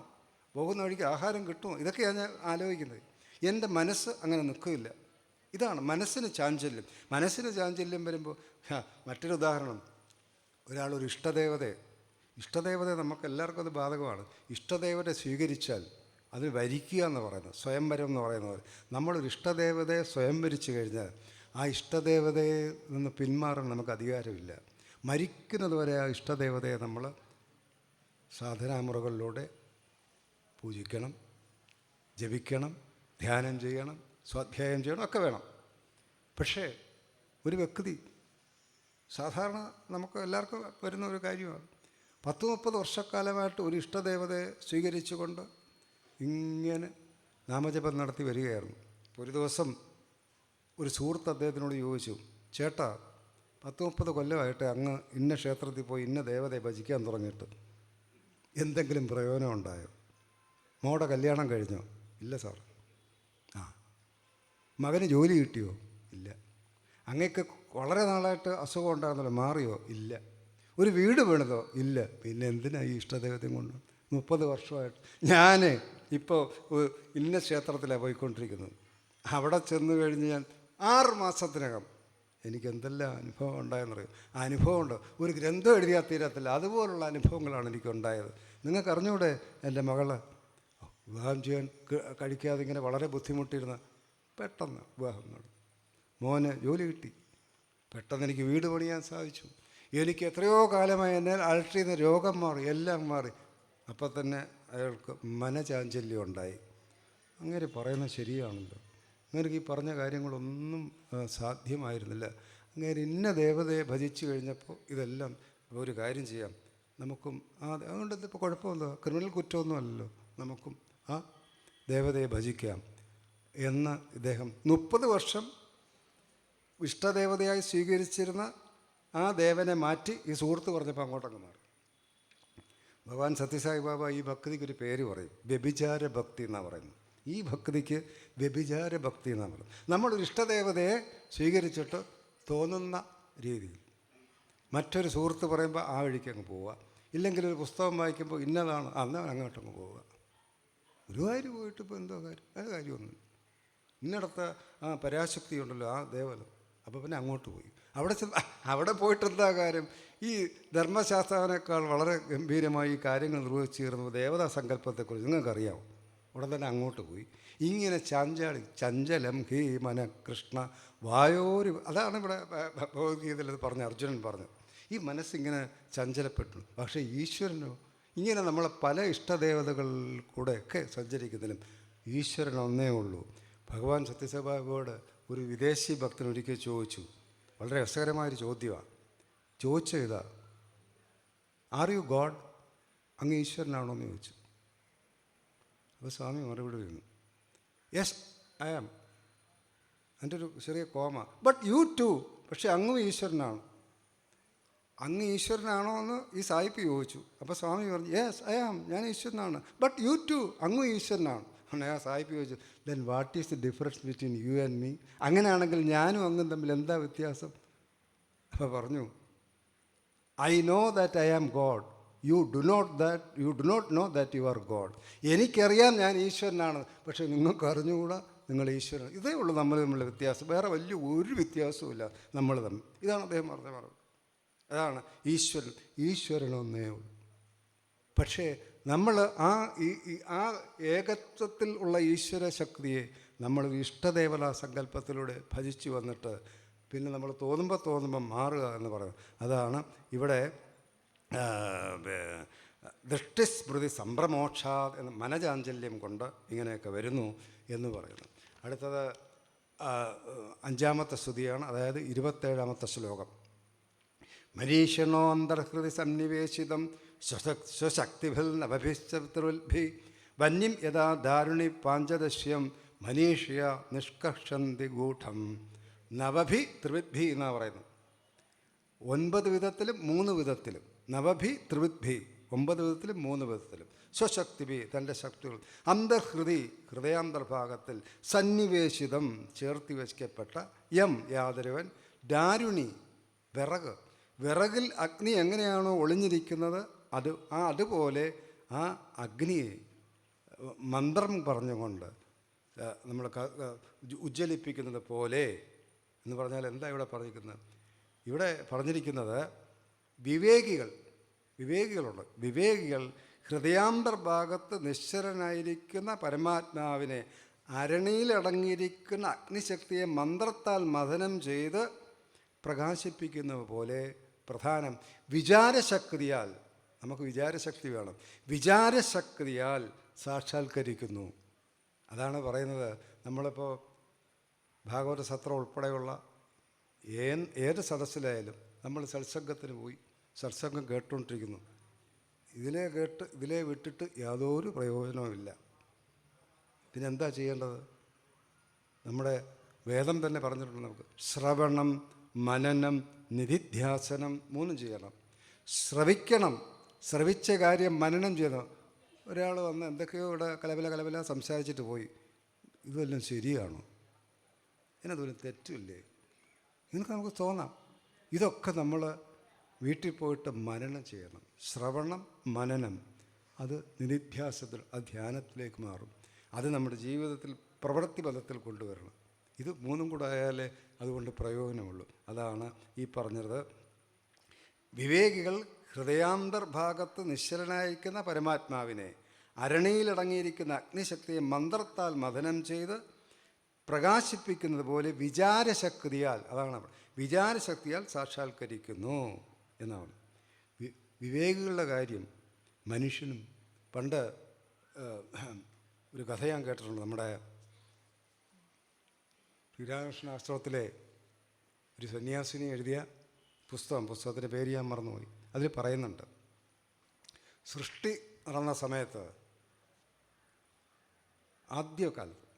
[SPEAKER 1] പോകുന്ന വഴിക്ക് ആഹാരം കിട്ടുമോ, ഇതൊക്കെയാണ് ഞാൻ ആലോചിക്കുന്നത്. എൻ്റെ മനസ്സ് അങ്ങനെ നിൽക്കില്ല. ഇതാണ് മനസ്സിന് ചാഞ്ചല്യം. മനസ്സിന് ചാഞ്ചല്യം വരുമ്പോൾ മറ്റൊരു ഉദാഹരണം, ഒരാളൊരു ഇഷ്ടദേവതയെ നമുക്ക് എല്ലാവർക്കും അത് ബാധകമാണ്. ഇഷ്ടദേവതയെ സ്വീകരിച്ചാൽ അത് വരിക്കുക എന്ന് പറയുന്നത്, സ്വയംവരം എന്ന് പറയുന്നത്. നമ്മളൊരു ഇഷ്ടദേവതയെ സ്വയംവരിച്ചു കഴിഞ്ഞാൽ ആ ഇഷ്ടദേവതയെ നിന്ന് പിന്മാറാൻ നമുക്ക് അധികാരമില്ല. മരിക്കുന്നത് വരെ ആ ഇഷ്ടദേവതയെ നമ്മൾ സാധനാമുറകളിലൂടെ പൂജിക്കണം, ജപിക്കണം, ധ്യാനം ചെയ്യണം, സ്വാധ്യായം ചെയ്യണം, ഒക്കെ വേണം. പക്ഷേ ഒരു വ്യക്തി, സാധാരണ നമുക്ക് എല്ലാവർക്കും വരുന്ന ഒരു കാര്യമാണ്, 10-30 വർഷക്കാലമായിട്ട് ഒരു ഇഷ്ടദേവതയെ സ്വീകരിച്ചുകൊണ്ട് ഇങ്ങനെ നാമജപം നടത്തി വരികയായിരുന്നു. ഒരു ദിവസം ഒരു സുഹൃത്ത് അദ്ദേഹത്തിനോട് ചോദിച്ചു, ചേട്ടാ 10-30 കൊല്ലമായിട്ട് അങ്ങ് ഇന്ന ക്ഷേത്രത്തിൽ പോയി ഇന്ന ദേവതയെ ഭജിക്കാൻ തുടങ്ങിയിട്ട് എന്തെങ്കിലും പ്രയോജനം ഉണ്ടായോ? മോടെ കല്യാണം കഴിഞ്ഞോ? ഇല്ല സാർ. മകന് ജോലി കിട്ടിയോ? ഇല്ല. അങ്ങക്ക് വളരെ നാളായിട്ട് അസുഖം ഉണ്ടാകുന്നല്ലോ, മാറിയോ? ഇല്ല. ഒരു വീട് വീണതോ? ഇല്ല. പിന്നെ എന്തിനാ ഈ ഇഷ്ടദേവതയും കൊണ്ട്? 30 വർഷമായിട്ട് ഞാൻ ഇപ്പോൾ ഇന്ന ക്ഷേത്രത്തിലാണ് പോയിക്കൊണ്ടിരിക്കുന്നത്. അവിടെ ചെന്ന് കഴിഞ്ഞ് ഞാൻ 6 മാസത്തിനകം എനിക്ക് എന്തെല്ലാം അനുഭവം ഉണ്ടായെന്നറിയും. ആ അനുഭവമുണ്ട്, ഒരു ഗ്രന്ഥം എഴുതിയാൽ തീരത്തില്ല, അതുപോലുള്ള അനുഭവങ്ങളാണ് എനിക്കുണ്ടായത്. നിങ്ങൾക്ക് അറിഞ്ഞൂടെ, എൻ്റെ മകള് വിവാഹം ചെയ്യാൻ കഴിക്കാതെ ഇങ്ങനെ വളരെ ബുദ്ധിമുട്ടിയിരുന്ന പെട്ടെന്ന് വിവാഹം നടന്നു. മോന് ജോലി കിട്ടി, പെട്ടെന്ന് എനിക്ക് വീട് പണിയാൻ സാധിച്ചു. എനിക്ക് എത്രയോ കാലമായി എന്നെ അലട്ടിയിരുന്ന രോഗം മാറി, എല്ലാം മാറി. അപ്പം തന്നെ അയാൾക്ക് മനചാഞ്ചല്യം ഉണ്ടായി. അങ്ങനെ പറയുന്നത് ശരിയാണല്ലോ. അങ്ങനെ ഈ പറഞ്ഞ കാര്യങ്ങളൊന്നും സാധ്യമായിരുന്നില്ല. അങ്ങനെ ഇന്ന ദേവതയെ ഭജിച്ചു കഴിഞ്ഞപ്പോൾ ഇതെല്ലാം ഒരു കാര്യം ചെയ്യാം, നമുക്കും അതുകൊണ്ട് ഇതിപ്പോൾ കുഴപ്പമൊന്നുമില്ല, ക്രിമിനൽ കുറ്റമൊന്നും അല്ലല്ലോ, നമുക്കും ആ ദേവതയെ ഭജിക്കാം എന്ന് ഇദ്ദേഹം 30 വർഷം ഇഷ്ടദേവതയായി സ്വീകരിച്ചിരുന്ന ആ ദേവനെ മാറ്റി ഈ സുഹൃത്ത് പറഞ്ഞപ്പോൾ അങ്ങോട്ടങ്ങ് മാറി. ഭഗവാൻ സത്യസായി ബാബ ഈ ഭക്തിക്കൊരു പേര് പറയും, വ്യഭിചാര ഭക്തി എന്നാണ് പറയുന്നത്. ഈ ഭക്തിക്ക് വ്യഭിചാര ഭക്തി എന്നാണ് പറയുന്നത്. നമ്മളൊരു ഇഷ്ടദേവതയെ സ്വീകരിച്ചിട്ട് തോന്നുന്ന രീതിയിൽ മറ്റൊരു സുഹൃത്ത് പറയുമ്പോൾ ആ വഴിക്ക് അങ്ങ് പോവുക, ഇല്ലെങ്കിൽ ഒരു പുസ്തകം വായിക്കുമ്പോൾ ഇന്നതാണ് അന്ന് അങ്ങോട്ടങ്ങ് പോവുക. ഗുരുവായൂർ പോയിട്ട് ഇപ്പോൾ എന്തോ കാര്യം? അത് കാര്യമൊന്നും. ഇന്നടത്ത് ആ പരാശക്തി ഉണ്ടല്ലോ, ആ ദേവതം, അപ്പോൾ പിന്നെ അങ്ങോട്ട് പോയി. അവിടെ പോയിട്ട് എന്താ കാര്യം? ഈ ധർമ്മശാസ്ത്രനേക്കാൾ വളരെ ഗംഭീരമായി ഈ കാര്യങ്ങൾ നിർവഹിച്ചു തീർന്നു ദേവതാ സങ്കല്പത്തെക്കുറിച്ച് നിങ്ങൾക്കറിയാമോ? ഉടൻ തന്നെ അങ്ങോട്ട് പോയി. ഇങ്ങനെ ചഞ്ചലം ഹേ മന കൃഷ്ണ വായോര്, അതാണ് ഇവിടെ ഭഗവത്ഗീതയിൽ പറഞ്ഞ അർജുനൻ പറഞ്ഞത്. ഈ മനസ്സിങ്ങനെ ചഞ്ചലപ്പെട്ടു. പക്ഷേ ഈശ്വരനോ ഇങ്ങനെ നമ്മളെ പല ഇഷ്ടദേവതകളിൽ കൂടെയൊക്കെ സഞ്ചരിക്കുന്നതിനും ഈശ്വരൻ ഒന്നേ ഉള്ളൂ. ഭഗവാൻ സത്യസായിബാബയോട് ഒരു വിദേശി ഭക്തൻ ഒരിക്കൽ ചോദിച്ചു, വളരെ രസകരമായൊരു ചോദ്യമാണ് ചോദിച്ചത്. ഇതാ, ആർ യു ഗോഡ്? അങ്ങ് ഈശ്വരനാണോ എന്ന് ചോദിച്ചു. അപ്പോൾ സ്വാമി മറുപടി വരുന്നു, യെസ് ഐ ആം. എൻ്റെ ഒരു ചെറിയ കോമ, ബട്ട് യു ടു. പക്ഷെ അങ്ങും ഈശ്വരനാണ്. അങ്ങ് ഈശ്വരനാണോ എന്ന് ഈ സായിപ്പ് ചോദിച്ചു. അപ്പോൾ സ്വാമി പറഞ്ഞു, യെസ് ഐ ആം, ഞാൻ ഈശ്വരനാണ്, ബട്ട് യു ടു, അങ്ങും ഈശ്വരനാണ്. ആ സായിപ്പ് ചോദിച്ചു, then what is the difference between you and me? അങ്ങനെയാണെങ്കിൽ ഞാനും അങ്ങും തമ്മിൽ എന്താ വ്യത്യാസം? അപ്പോൾ പറഞ്ഞു, I know that I am God, you do not know that you are God. എനിക്കറിയാം ഞാൻ ഈശ്വരനാണ്, പക്ഷേ നിങ്ങൾക്ക് അറിഞ്ഞുകൂടാ നിങ്ങൾ ഈശ്വരൻ. ഇതേ ഉള്ളൂ നമ്മൾ തമ്മിലുള്ള വ്യത്യാസം, വേറെ വലിയ ഒരു വ്യത്യാസവുമില്ല നമ്മൾ തമ്മിൽ. ഇതാണ് അദ്ദേഹം പറഞ്ഞ മറുപടി. അതാണ് ഈശ്വരനൊന്നേ ഉള്ളൂ. പക്ഷേ നമ്മൾ ആ ഏകത്വത്തിൽ ഉള്ള ഈശ്വര ശക്തിയെ നമ്മൾ ഇഷ്ടദേവതാ സങ്കല്പത്തിലൂടെ ഭജിച്ചു വന്നിട്ട് പിന്നെ നമ്മൾ തോന്നുമ്പോൾ മാറുക എന്ന് പറയുന്നത്. അതാണ് ഇവിടെ ദൃഷ്ടിസ്മൃതി സംഭ്രമോക്ഷാത് എന്ന മനചാഞ്ചല്യം കൊണ്ട് ഇങ്ങനെയൊക്കെ വരുന്നു എന്ന് പറയുന്നു. അടുത്തത് 5-ാമത്തെ സ്തുതിയാണ്, അതായത് 27-ാമത്തെ ശ്ലോകം. മനീഷണോ അന്തർഹൃതി സന്നിവേശിതം സ്വശക്തിഭിൽ നഭഭിശ്ചതുർഭി വന്യം യഥാ ദാരുണി പാഞ്ചദശ്യം മനീഷ്യ നിഷ്കർഷന്തി ഗൂഢം. നവഭി ത്രിവിദ്ഭി എന്നാണ് പറയുന്നത്. 9 വിധത്തിലും 3 വിധത്തിലും. നവഭി ത്രിവിദ്ഭി, 9 വിധത്തിലും 3 വിധത്തിലും. സ്വശക്തിഭി, തൻ്റെ ശക്തികൾ. അന്തർഹൃതി, ഹൃദയാന്തർഭാഗത്തിൽ. സന്നിവേശിതം, ചേർത്തി വയ്ക്കപ്പെട്ട. യം, യാതൊരുവൻ. ദാരുണി, വിറകിൽ അഗ്നി എങ്ങനെയാണോ ഒളിഞ്ഞിരിക്കുന്നത് അതുപോലെ ആ അഗ്നിയെ മന്ത്രം പറഞ്ഞുകൊണ്ട് നമ്മൾ ഉജ്ജ്വലിപ്പിക്കുന്നത് പോലെ എന്ന് പറഞ്ഞാൽ എന്താ ഇവിടെ പറഞ്ഞിരിക്കുന്നത്? ഇവിടെ പറഞ്ഞിരിക്കുന്നത് വിവേകികൾ ഹൃദയാന്തർഭാഗത്ത് നിശ്ചലനായിരിക്കുന്ന പരമാത്മാവിനെ അരണിയിലടങ്ങിയിരിക്കുന്ന അഗ്നിശക്തിയെ മന്ത്രത്താൽ മഥനം ചെയ്ത് പ്രകാശിപ്പിക്കുന്ന പോലെ പ്രധാനം വിചാരശക്തിയാൽ, നമുക്ക് വിചാരശക്തി വേണം, വിചാരശക്തിയാൽ സാക്ഷാത്കരിക്കുന്നു. അതാണ് പറയുന്നത്. നമ്മളിപ്പോൾ ഭാഗവത സത്രം ഉൾപ്പെടെയുള്ള ഏത് സദസ്സിലായാലും നമ്മൾ സത്സംഗത്തിന് പോയി സത്സംഗം കേട്ടുകൊണ്ടിരിക്കുന്നു. ഇതിലെ വിട്ടിട്ട് യാതൊരു പ്രയോജനവുമില്ല. പിന്നെ എന്താ ചെയ്യേണ്ടത്? നമ്മുടെ വേദം തന്നെ പറഞ്ഞിട്ടുണ്ട് നമുക്ക്. ശ്രവണം, മനനം, നിധിധ്യാസനം 3 ചെയ്യണം. ശ്രവിച്ച കാര്യം മനനം ചെയ്യണം. ഒരാൾ വന്ന് എന്തൊക്കെയോ ഇവിടെ കലബല സംസാരിച്ചിട്ട് പോയി, ഇതെല്ലാം ശരിയാണോ? ഇതിനതൊരു തെറ്റില്ലേ? നമുക്ക് തോന്നാം. ഇതൊക്കെ നമ്മൾ വീട്ടിൽ പോയിട്ട് മനനം ചെയ്യണം. ശ്രവണം, മനനം, അത് നിധിധ്യാസത്തിൽ, അത് ധ്യാനത്തിലേക്ക് മാറും. അത് നമ്മുടെ ജീവിതത്തിൽ പ്രവൃത്തി പദത്തിൽ കൊണ്ടുവരണം. ഇത് 3 കൂടെ ആയാലേ അതുകൊണ്ട് പ്രയോജനമുള്ളൂ. അതാണ് ഈ പറഞ്ഞത്. വിവേകികൾ ഹൃദയാന്തർഭാഗത്ത് നിശ്ചലനായിരിക്കുന്ന പരമാത്മാവിനെ അരണിയിലടങ്ങിയിരിക്കുന്ന അഗ്നിശക്തിയെ മന്ത്രത്താൽ മഥനം ചെയ്ത് പ്രകാശിപ്പിക്കുന്നത് പോലെ വിചാരശക്തിയാൽ, അതാണ് വിചാരശക്തിയാൽ സാക്ഷാത്കരിക്കുന്നു എന്നാണ്. വിവേകികളുടെ കാര്യം മനുഷ്യനും. പണ്ട് ഒരു കഥ ഞാൻ കേട്ടിട്ടുണ്ട്. നമ്മുടെ ശ്രീരാമകൃഷ്ണാശ്രമത്തിലെ ഒരു സന്യാസിനി എഴുതിയ പുസ്തകത്തിൻ്റെ പേര് ഞാൻ മറന്നുപോയി. അതിൽ പറയുന്നുണ്ട്, സൃഷ്ടി നടന്ന സമയത്ത് ആദ്യകാലത്ത്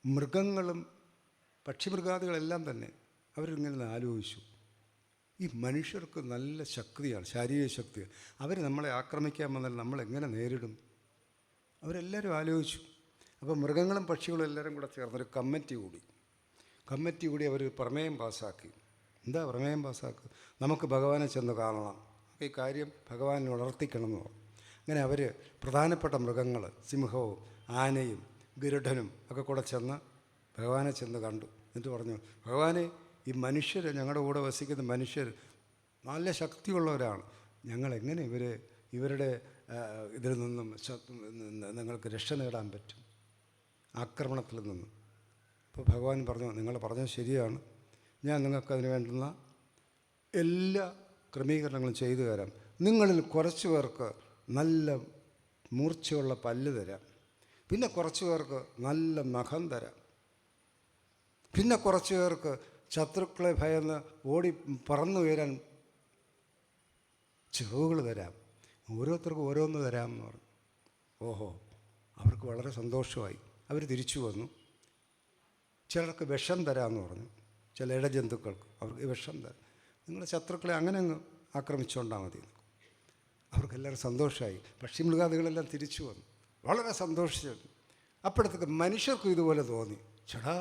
[SPEAKER 1] മൃഗങ്ങളും പക്ഷിമൃഗാദികളെല്ലാം തന്നെ അവരിങ്ങനെ ആലോചിച്ചു, ഈ മനുഷ്യർക്ക് നല്ല ശക്തിയാണ്, ശാരീരിക ശക്തി. അവർ നമ്മളെ ആക്രമിക്കാൻ വന്നാൽ നമ്മൾ എങ്ങനെ നേരിടും? അവരെല്ലാവരും ആലോചിച്ചു. അപ്പോൾ മൃഗങ്ങളും പക്ഷികളും എല്ലാവരും കൂടെ ചേർന്നൊരു കമ്മിറ്റി കൂടി അവർ പ്രമേയം പാസ്സാക്കി. എന്താ പ്രമേയം പാസ്സാക്കുക? നമുക്ക് ഭഗവാനെ ചെന്ന് കാണണം, ഈ കാര്യം ഭഗവാനെ ഉണർത്തിക്കണം എന്ന് പറഞ്ഞു. അങ്ങനെ അവർ പ്രധാനപ്പെട്ട മൃഗങ്ങൾ, സിംഹവും ആനയും ഗരുഡനും ഒക്കെ കൂടെ ചെന്ന് ഭഗവാനെ ചെന്ന് കണ്ടു. എന്നിട്ട് പറഞ്ഞു, ഭഗവാനെ, ഈ മനുഷ്യർ, ഞങ്ങളുടെ കൂടെ വസിക്കുന്ന മനുഷ്യർ നല്ല ശക്തിയുള്ളവരാണ്, ഞങ്ങളെങ്ങനെ ഇവരുടെ ഇതിൽ നിന്നും നിങ്ങൾക്ക് രക്ഷ നേടാൻ പറ്റും, ആക്രമണത്തിൽ നിന്നും? അപ്പോൾ ഭഗവാൻ പറഞ്ഞു, നിങ്ങൾ പറഞ്ഞത് ശരിയാണ്, ഞാൻ നിങ്ങൾക്കതിന് വേണ്ടുന്ന എല്ലാ ക്രമീകരണങ്ങളും ചെയ്തു തരാം. നിങ്ങളിൽ കുറച്ച് പേർക്ക് നല്ല മൂർച്ചയുള്ള പല്ല് തരാം, പിന്നെ കുറച്ച് പേർക്ക് നല്ല നഖം തരാം, പിന്നെ കുറച്ച് പേർക്ക് ശത്രുക്കളെ ഭയന്ന് ഓടി പറന്നു ഉയരാൻ ചിറകുകൾ തരാം, ഓരോരുത്തർക്കും ഓരോന്ന് തരാമെന്ന് പറഞ്ഞു. ഓഹോ, അവർക്ക് വളരെ സന്തോഷമായി. അവർ തിരിച്ചു വന്നു. ചിലർക്ക് വിഷം തരാമെന്ന് പറഞ്ഞു, ചില ഇഴജന്തുക്കൾക്ക് അവർക്ക് വിഷം തരാം, നിങ്ങളുടെ ശത്രുക്കളെ അങ്ങനെ അങ്ങ് ആക്രമിച്ചുകൊണ്ടാൽ മതി. അവർക്കെല്ലാവരും സന്തോഷമായി. പക്ഷിമൃഗാദികളെല്ലാം തിരിച്ചു വന്നു, വളരെ സന്തോഷിച്ചു. അപ്പോഴത്തേക്ക് മനുഷ്യർക്കും ഇതുപോലെ തോന്നി, ചേടാ,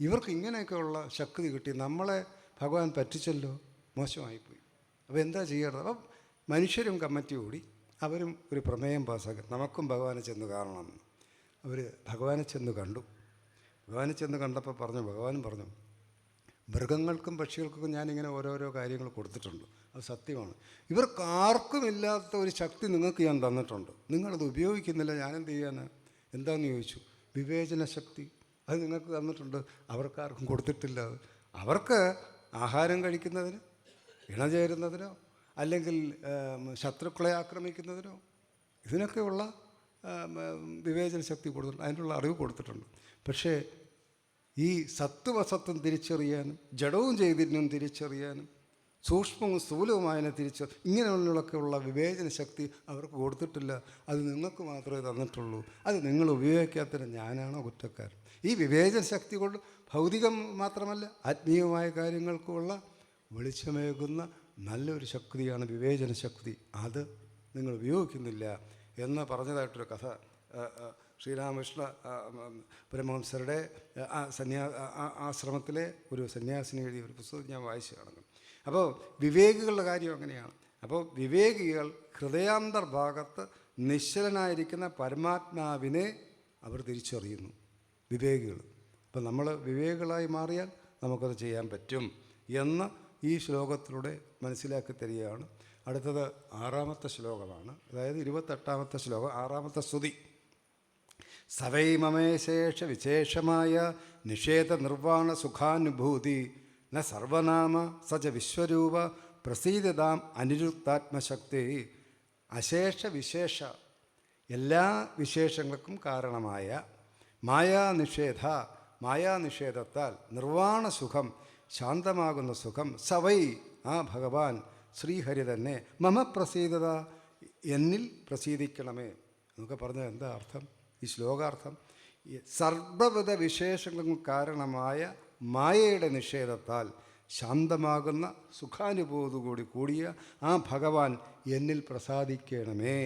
[SPEAKER 1] ഇവർക്ക് ഇങ്ങനെയൊക്കെയുള്ള ശക്തി കിട്ടി, നമ്മളെ ഭഗവാൻ പറ്റിച്ചല്ലോ, മോശമായിപ്പോയി. അപ്പോൾ എന്താ ചെയ്യേണ്ടത്? അപ്പം മനുഷ്യരും കമ്മിറ്റി കൂടി അവരും ഒരു പ്രമേയം പാസ്സാക്കി, നമുക്കും ഭഗവാനെ ചെന്ന് കാണണമെന്ന്. അവർ ഭഗവാനെ ചെന്ന് കണ്ടു. ഭഗവാനെ ചെന്ന് കണ്ടപ്പോൾ ഭഗവാനും പറഞ്ഞു, മൃഗങ്ങൾക്കും പക്ഷികൾക്കും ഞാനിങ്ങനെ ഓരോരോ കാര്യങ്ങൾ കൊടുത്തിട്ടുണ്ട്, അത് സത്യമാണ്. ഇവർക്ക് ആർക്കും ഇല്ലാത്ത ഒരു ശക്തി നിങ്ങൾക്ക് ഞാൻ തന്നിട്ടുണ്ട്, നിങ്ങളത് ഉപയോഗിക്കുന്നില്ല, ഞാനെന്ത് ചെയ്യാൻ? എന്താണെന്ന് ചോദിച്ചു. വിവേചന ശക്തി, അത് നിങ്ങൾക്ക് തന്നിട്ടുണ്ട്, അവർക്കാർക്കും കൊടുത്തിട്ടില്ല. അവർക്ക് ആഹാരം കഴിക്കുന്നതിന്, ഇണചേരുന്നതിനോ അല്ലെങ്കിൽ ശത്രുക്കളെ ആക്രമിക്കുന്നതിനോ ഇതിനൊക്കെയുള്ള വിവേചന ശക്തി കൊടുത്തിട്ടുണ്ട്, അതിനുള്ള അറിവ് കൊടുത്തിട്ടുണ്ട്. പക്ഷേ ഈ സത്തും അസത്തും തിരിച്ചറിയാനും ജഡവും ചൈതന്യവും തിരിച്ചറിയാനും സൂക്ഷ്മവും സ്ഥൂലവുമായതിനെ ഇങ്ങനെയുള്ളൊക്കെയുള്ള വിവേചന ശക്തി അവർക്ക് കൊടുത്തിട്ടില്ല. അത് നിങ്ങൾക്ക് മാത്രമേ തന്നിട്ടുള്ളൂ. അത് നിങ്ങൾ ഉപയോഗിക്കാത്തതിന് ഞാനാണോ കുറ്റക്കാരൻ? ഈ വിവേചന ശക്തി കൊണ്ട് ഭൗതികം മാത്രമല്ല ആത്മീയമായ കാര്യങ്ങൾക്കുള്ള വെളിച്ചമേകുന്ന നല്ലൊരു ശക്തിയാണ് വിവേചന ശക്തി. അത് നിങ്ങൾ ഉപയോഗിക്കുന്നില്ല എന്ന് പറഞ്ഞതായിട്ടൊരു കഥ ശ്രീരാമകൃഷ്ണ പരമഹംസരുടെ ആശ്രമത്തിലെ ഒരു സന്യാസിനി എഴുതിയ ഒരു പുസ്തകം ഞാൻ വായിച്ചു കാണുന്നു. അപ്പോൾ വിവേകികളുടെ കാര്യം അങ്ങനെയാണ്. അപ്പോൾ വിവേകികൾ ഹൃദയാന്തർഭാഗത്ത് നിശ്ചലനായിരിക്കുന്ന പരമാത്മാവിനെ അവർ തിരിച്ചറിയുന്നു, വിവേകികൾ. അപ്പം നമ്മൾ വിവേകികളായി മാറിയാൽ നമുക്കത് ചെയ്യാൻ പറ്റും എന്ന് ഈ ശ്ലോകത്തിലൂടെ മനസ്സിലാക്കി തരികയാണ്. അടുത്തത് 6-ാമത്തെ ശ്ലോകമാണ്, അതായത് 28-ാമത്തെ ശ്ലോകം, 6-ാമത്തെ സ്തുതി. സവൈമമേശേഷ വിശേഷമായ നിഷേധ നിർവാണ സുഖാനുഭൂതി ന സർവനാമ സജ വിശ്വരൂപ പ്രസീദതാം അനിരുക്താത്മശക്തി. അശേഷ വിശേഷ എല്ലാ വിശേഷങ്ങൾക്കും കാരണമായ മായാനിഷേധത്താൽ നിർവാണ സുഖം, ശാന്തമാകുന്ന സുഖം, സവൈ ആ ഭഗവാൻ ശ്രീഹരി തന്നെ, മമ പ്രസീദത എന്നിൽ പ്രസീദിക്കണമേ എന്നൊക്കെ പറഞ്ഞാൽ എന്താ അർത്ഥം? ഈ ശ്ലോകാർത്ഥം, സർവവിധ വിശേഷങ്ങൾക്കും കാരണമായ മായയുടെ നിഷേധത്താൽ ശാന്തമാകുന്ന സുഖാനുഭൂതി കൂടിയ ആ ഭഗവാൻ എന്നിൽ പ്രസാദിക്കണമേ.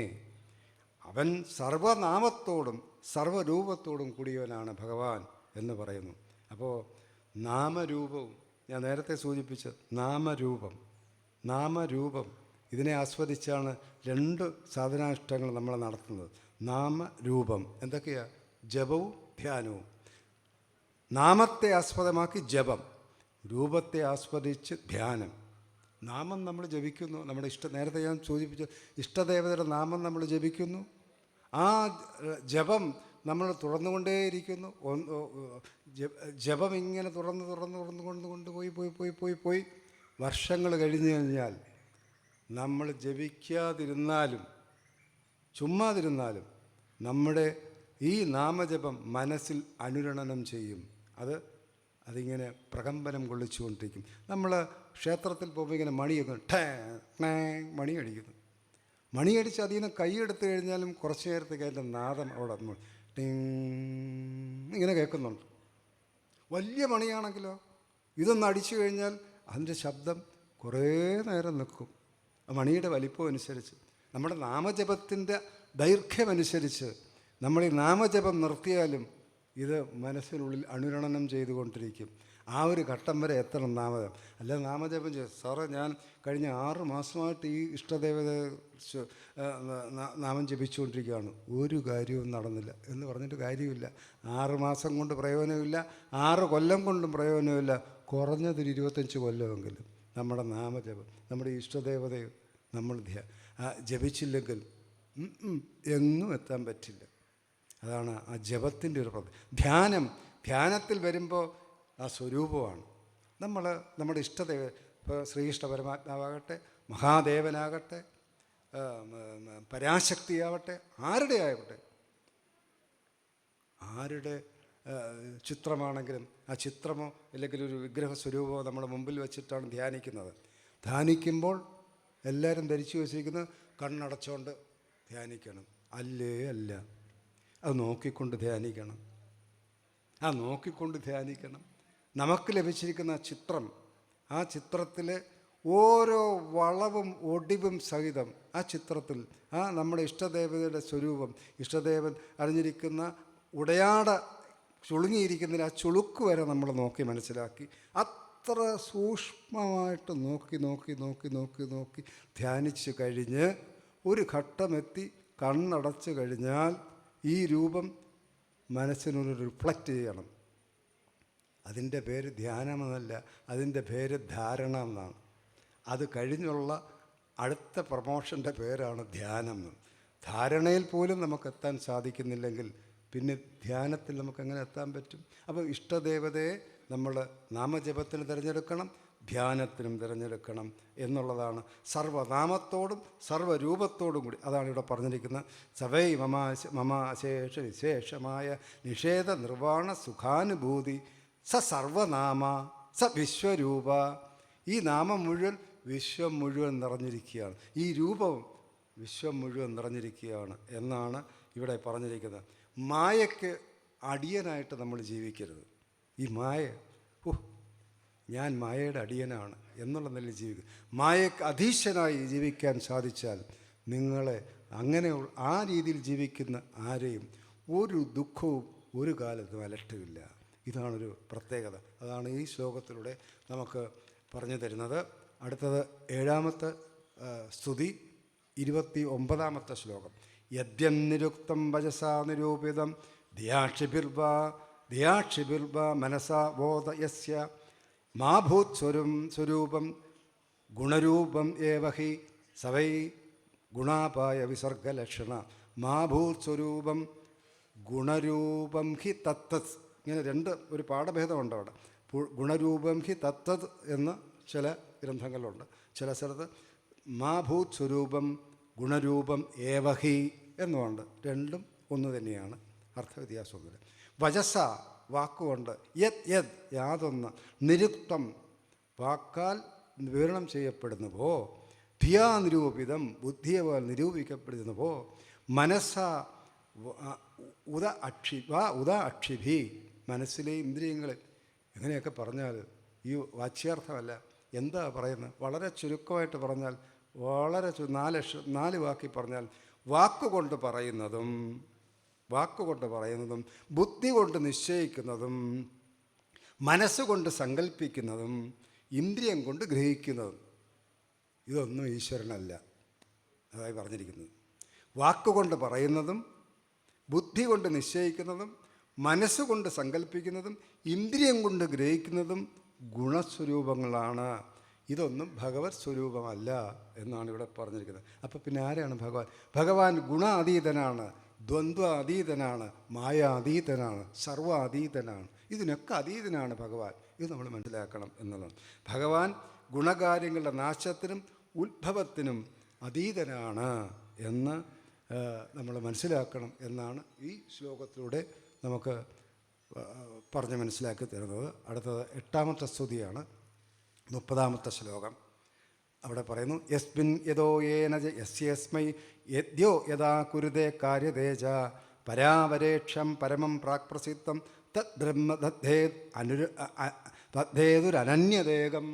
[SPEAKER 1] അവൻ സർവനാമത്തോടും സർവരൂപത്തോടും കൂടിയവനാണ് ഭഗവാൻ എന്ന് പറയുന്നു. അപ്പോൾ നാമരൂപവും ഞാൻ നേരത്തെ സൂചിപ്പിച്ച നാമരൂപം ഇതിനെ ആസ്വദിച്ചാണ് 2 സാധനാഷ്ടങ്ങൾ നമ്മൾ നടത്തുന്നത്. നാമരൂപം എന്തൊക്കെയാണ്? ജപവും ധ്യാനവും. നാമത്തെ ആസ്പദമാക്കി ജപം, രൂപത്തെ ആസ്വദിച്ച് ധ്യാനം. നാമം നമ്മൾ ജപിക്കുന്നു, നമ്മുടെ നേരത്തെ ഞാൻ സൂചിപ്പിച്ച ഇഷ്ടദേവതയുടെ നാമം നമ്മൾ ജപിക്കുന്നു. ആ ജപം നമ്മൾ തുറന്നുകൊണ്ടേയിരിക്കുന്നു. ജപം ഇങ്ങനെ തുറന്നുകൊണ്ടുപോയി വർഷങ്ങൾ കഴിഞ്ഞു കഴിഞ്ഞാൽ നമ്മൾ ജപിക്കാതിരുന്നാലും ചുമ്മാതിരുന്നാലും നമ്മുടെ ഈ നാമജപം മനസ്സിൽ അനുരണനം ചെയ്യും. അതിങ്ങനെ പ്രകമ്പനം കൊള്ളിച്ചുകൊണ്ടിരിക്കും. നമ്മൾ ക്ഷേത്രത്തിൽ പോകുമ്പോൾ ഇങ്ങനെ മണിയൊക്കെ മണിയടിക്കുന്നു. മണിയടിച്ച് അതിൽ നിന്ന് കൈയെടുത്ത് കഴിഞ്ഞാലും കുറച്ച് നേരത്തേക്ക് അതിൻ്റെ നാദം അവിടെ ടിങ് ഇങ്ങനെ കേൾക്കുന്നുണ്ട്. വലിയ മണിയാണെങ്കിലോ ഇതൊന്ന് അടിച്ചു കഴിഞ്ഞാൽ അതിൻ്റെ ശബ്ദം കുറേ നേരം നിൽക്കും. മണിയുടെ വലിപ്പം അനുസരിച്ച്, നമ്മുടെ നാമജപത്തിൻ്റെ ദൈർഘ്യമനുസരിച്ച് നമ്മൾ ഈ നാമജപം നിർത്തിയാലും ഇത് മനസ്സിനുള്ളിൽ അനുരണനം ചെയ്തുകൊണ്ടിരിക്കും. ആ ഒരു ഘട്ടം വരെ എത്തണം നാമജപം. അല്ല നാമജപം ചെയ്യും, സാറേ ഞാൻ കഴിഞ്ഞ 6 മാസമായിട്ട് ഈ ഇഷ്ടദേവത നാമം ജപിച്ചുകൊണ്ടിരിക്കുകയാണ്, ഒരു കാര്യവും നടന്നില്ല എന്ന് പറഞ്ഞിട്ട് കാര്യമില്ല. 6 മാസം കൊണ്ട് പ്രയോജനമില്ല, 6 കൊല്ലം കൊണ്ടും പ്രയോജനമില്ല. കുറഞ്ഞതൊരു 25 കൊല്ലമെങ്കിലും നമ്മുടെ നാമജപം, നമ്മുടെ ഇഷ്ടദേവതയെ നമ്മൾ ജപിച്ചില്ലെങ്കിൽ എങ്ങും എത്താൻ പറ്റില്ല. അതാണ് ആ ജപത്തിൻ്റെ ഒരു ധ്യാനത്തിൽ വരുമ്പോൾ ആ സ്വരൂപമാണ് നമ്മുടെ ഇഷ്ടദേവ. ഇപ്പോൾ ശ്രീകൃഷ്ണ പരമാത്മാവാകട്ടെ, മഹാദേവനാകട്ടെ, പരാശക്തിയാവട്ടെ, ആരുടെ ചിത്രമാണെങ്കിലും ആ ചിത്രമോ അല്ലെങ്കിൽ ഒരു വിഗ്രഹ സ്വരൂപമോ നമ്മുടെ മുമ്പിൽ വെച്ചിട്ടാണ് ധ്യാനിക്കുന്നത്. ധ്യാനിക്കുമ്പോൾ എല്ലാവരും ധരിച്ചു വച്ചിരിക്കുന്നത് കണ്ണടച്ചുകൊണ്ട് ധ്യാനിക്കണം. അല്ല, അത് നോക്കിക്കൊണ്ട് ധ്യാനിക്കണം. നമുക്ക് ലഭിച്ചിരിക്കുന്ന ചിത്രം, ആ ചിത്രത്തിലെ ഓരോ വളവും ഒടിവും സഹിതം ആ ചിത്രത്തിൽ നമ്മുടെ ഇഷ്ടദേവതയുടെ സ്വരൂപം, ഇഷ്ടദേവൻ അറിഞ്ഞിരിക്കുന്ന ഉടയാട ചുളുങ്ങിയിരിക്കുന്നതിൽ ആ ചുളുക്ക് വരെ നമ്മൾ നോക്കി മനസ്സിലാക്കി അത്ര സൂക്ഷ്മമായിട്ട് നോക്കി ധ്യാനിച്ച് കഴിഞ്ഞ് ഒരു ഘട്ടമെത്തി കണ്ണടച്ച് കഴിഞ്ഞാൽ ഈ രൂപം മനസ്സിനൊരു റിഫ്ലക്റ്റ് ചെയ്യണം. അതിൻ്റെ പേര് ധ്യാനമെന്നല്ല, അതിൻ്റെ പേര് ധാരണ എന്നാണ്. അത് കഴിഞ്ഞുള്ള അടുത്ത പ്രമോഷൻ്റെ പേരാണ് ധ്യാനം. ധാരണയിൽ പോലും നമുക്കെത്താൻ സാധിക്കുന്നില്ലെങ്കിൽ പിന്നെ ധ്യാനത്തിൽ നമുക്കെങ്ങനെ എത്താൻ പറ്റും? അപ്പോൾ ഇഷ്ടദേവതയെ നമ്മൾ നാമജപത്തിന് തിരഞ്ഞെടുക്കണം, ധ്യാനത്തിനും തിരഞ്ഞെടുക്കണം എന്നുള്ളതാണ്. സർവനാമത്തോടും സർവരൂപത്തോടും കൂടി അതാണ് ഇവിടെ പറഞ്ഞിരിക്കുന്നത്. സവൈ മമാശേഷ വിശേഷമായ നിഷേധ നിർവാണ സുഖാനുഭൂതി സർവനാമ വിശ്വരൂപ. ഈ നാമം മുഴുവൻ വിശ്വം മുഴുവൻ നിറഞ്ഞിരിക്കുകയാണ്, ഈ രൂപവും വിശ്വം മുഴുവൻ നിറഞ്ഞിരിക്കുകയാണ് എന്നാണ് ഇവിടെ പറഞ്ഞിരിക്കുന്നത്. മായയ്ക്ക് അടിയനായിട്ട് നമ്മൾ ജീവിക്കരുത്. ഈ മായ, ഞാൻ മായയുടെ അടിയനാണ് എന്നുള്ള നിലയിൽ ജീവിക്കുക. മായയ്ക്ക് അധീശനായി ജീവിക്കാൻ സാധിച്ചാൽ നിങ്ങളെ അങ്ങനെയുള്ള ആ രീതിയിൽ ജീവിക്കുന്ന ആരെയും ഒരു ദുഃഖവും ഒരു കാലത്തും അലട്ടുകയില്ല. ഇതാണൊരു പ്രത്യേകത. അതാണ് ഈ ശ്ലോകത്തിലൂടെ നമുക്ക് പറഞ്ഞു തരുന്നത്. അടുത്തത് 7ാമത്തെ സ്തുതി 29ാമത്തെ ശ്ലോകം. യദ്യം നിരുക്തം വചസാ നിരൂപിതം ധിയാക്ഷിഭിർവ മനസാ ബോധയസ്യ മാ ഭൂത് സ്വരൂപം ഗുണരൂപം ഏവ ഹി സവൈ ഗുണാപായ വിസർഗലക്ഷണ. മാ ഭൂത് സ്വരൂപം ഗുണരൂപം ഹി തത്തത്. ഇങ്ങനെ ഒരു പാഠഭേദമുണ്ട് അവിടെ. ഗുണരൂപം ഹി തത്തത് എന്ന് ചില ഗ്രന്ഥങ്ങളുണ്ട്, ചില സ്ഥലത്ത് മാ ഭൂത് സ്വരൂപം ഗുണരൂപം ഏവഹി എന്നുമുണ്ട്. രണ്ടും ഒന്ന് തന്നെയാണ്, അർത്ഥവ്യത്യാസമൊന്നുമില്ല. വചസ വാക്കുകൊണ്ട്, യാതൊന്ന്, നിരുക്തം വാക്കാൽ വിവരണം ചെയ്യപ്പെടുന്നുവോ, ധിയാ നിരൂപിതം ബുദ്ധിയെ പോലെ നിരൂപിക്കപ്പെടുന്നുവോ, മനസ്സ ഉദ അക്ഷിഭി മനസ്സിലെ ഇന്ദ്രിയങ്ങളിൽ. എങ്ങനെയൊക്കെ പറഞ്ഞാൽ ഈ വാച്യാർത്ഥമല്ല, എന്താ പറയുന്നത്? വളരെ ചുരുക്കമായിട്ട് പറഞ്ഞാൽ, വളരെ 4 വാക്കി പറഞ്ഞാൽ, വാക്കുകൊണ്ട് പറയുന്നതും ബുദ്ധി കൊണ്ട് നിശ്ചയിക്കുന്നതും മനസ്സുകൊണ്ട് സങ്കല്പിക്കുന്നതും ഇന്ദ്രിയം കൊണ്ട് ഗ്രഹിക്കുന്നതും ഇതൊന്നും ഈശ്വരനല്ല. അതായി പറഞ്ഞിരിക്കുന്നത്. വാക്കുകൊണ്ട് പറയുന്നതും ബുദ്ധി കൊണ്ട് നിശ്ചയിക്കുന്നതും മനസ്സുകൊണ്ട് സങ്കല്പിക്കുന്നതും ഇന്ദ്രിയം കൊണ്ട് ഗ്രഹിക്കുന്നതും ഗുണസ്വരൂപങ്ങളാണ്. ഇതൊന്നും ഭഗവത് സ്വരൂപമല്ല എന്നാണ് ഇവിടെ പറഞ്ഞിരിക്കുന്നത്. അപ്പോൾ പിന്നെ ആരാണ് ഭഗവാൻ? ഭഗവാൻ ഗുണാതീതനാണ്, ദ്വന്ദ്വ അതീതനാണ്, മായാതീതനാണ്, സർവാതീതനാണ്. ഇതിനൊക്കെ അതീതനാണ് ഭഗവാൻ. ഇത് നമ്മൾ മനസ്സിലാക്കണം എന്നുള്ളതാണ്. ഭഗവാൻ ഗുണകാര്യങ്ങളുടെ നാശത്തിനും ഉത്ഭവത്തിനും അതീതനാണ് എന്ന് നമ്മൾ മനസ്സിലാക്കണം എന്നാണ് ഈ ശ്ലോകത്തിലൂടെ നമുക്ക് പറഞ്ഞ് മനസ്സിലാക്കി തരുന്നത്. അടുത്തത് 8ാമത്തെ സ്തുതിയാണ്, 30ാമത്തെ ശ്ലോകം. അവിടെ പറയുന്നു, യസ്മിൻ യദോ യേന യസ്യസ്മൈ യദ്യോ യഥാ കുരുതേ കാര്യതേജ പരാവരേക്ഷം പരമം പ്രാക്പ്രസിദ്ധം തത് ബ്രഹ്മ തദ്ദേതുരനന്യദേകം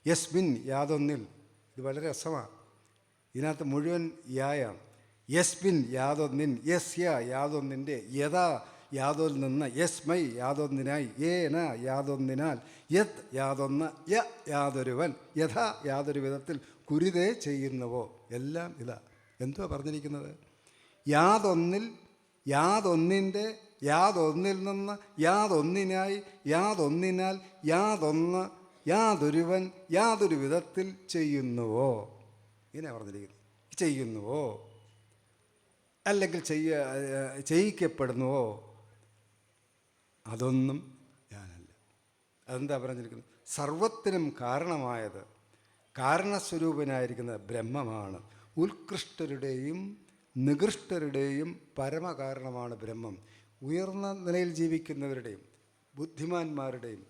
[SPEAKER 1] യസ്മിൻ യാതൊന്നിൽ. ഇത് വളരെ രസമാണ്. ഇതിനകത്ത് മുഴുവൻ യായാണ്. യസ്മിൻ യാതൊന്നിൻ, യസ്യ യാതൊന്നിൻ്റെ, യഥാ യാതൊന്നിൽ നിന്ന്, യസ്മൈ യാതൊന്നിനായി, ഏന യാതൊന്നിനാൽ, യത് യാതൊന്ന്, യാതൊരുവൻ, യഥാ യാതൊരു വിധത്തിൽ കുരുതേ ചെയ്യുന്നുവോ. എല്ലാം ഇതാ. എന്തുവാ പറഞ്ഞിരിക്കുന്നത്? യാതൊന്നിൽ, യാതൊന്നിൻ്റെ, യാതൊന്നിൽ നിന്ന്, യാതൊന്നിനായി, യാതൊന്നിനാൽ, യാതൊന്ന്, യാതൊരുവൻ, യാതൊരു വിധത്തിൽ ചെയ്യുന്നുവോ. ഇങ്ങനെ പറഞ്ഞിരിക്കുന്നു. ചെയ്യുന്നുവോ അല്ലെങ്കിൽ ചെയ്യിക്കപ്പെടുന്നുവോ, അതൊന്നും ഞാനല്ല. അതെന്താ പറഞ്ഞിരിക്കുന്നത്? സർവത്തിനും കാരണമായത്, കാരണസ്വരൂപനായിരിക്കുന്ന ബ്രഹ്മമാണ്. ഉത്കൃഷ്ടരുടെയും നികൃഷ്ടരുടെയും പരമകാരണമാണ് ബ്രഹ്മം. ഉയർന്ന നിലയിൽ ജീവിക്കുന്നവരുടെയും ബുദ്ധിമാന്മാരുടെയും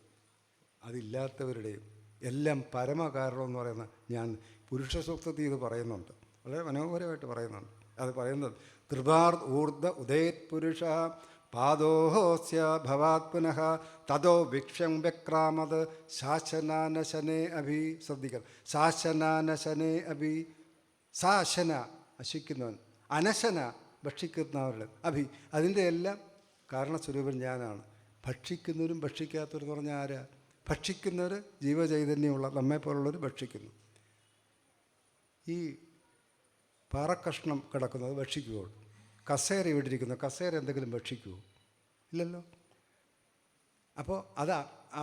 [SPEAKER 1] അതില്ലാത്തവരുടെയും എല്ലാം പരമകാരണം എന്ന് പറയുന്ന ഞാൻ പുരുഷ സൂക്തത്തിൽ ഇത് പറയുന്നുണ്ട്. വളരെ മനോഹരമായിട്ട് പറയുന്നുണ്ട്. അത് പറയുന്നത് ത്രിപാർ ഊർധ ഉദയത് പുരുഷ പാദോഹോസ്യ ഭവാത് പുനഃ തതോ വിക്ഷം വ്യക്രാമത് ശാസനാനശനെ അഭി. ശ്രദ്ധിക്കണം. ശാസനാനശനെ അഭി. ശാസന നശിക്കുന്നവൻ, അനശന ഭക്ഷിക്കുന്നവരുടെ, അഭി അതിൻ്റെ എല്ലാം കാരണസ്വരൂപൻ ഞാനാണ്. ഭക്ഷിക്കുന്നവരും ഭക്ഷിക്കാത്തവരും എന്ന് പറഞ്ഞാൽ ആരാ? ഭക്ഷിക്കുന്നവർ ജീവചൈതന്യമുള്ള നമ്മെപ്പോലുള്ളവർ ഭക്ഷിക്കുന്നു. ഈ പാറക്കഷ്ണം കിടക്കുന്നത് ഭക്ഷിക്കുമോ? കസേര ഇവിടിരിക്കുന്നു, കസേര എന്തെങ്കിലും ഭക്ഷിക്കുമോ? ഇല്ലല്ലോ. അപ്പോൾ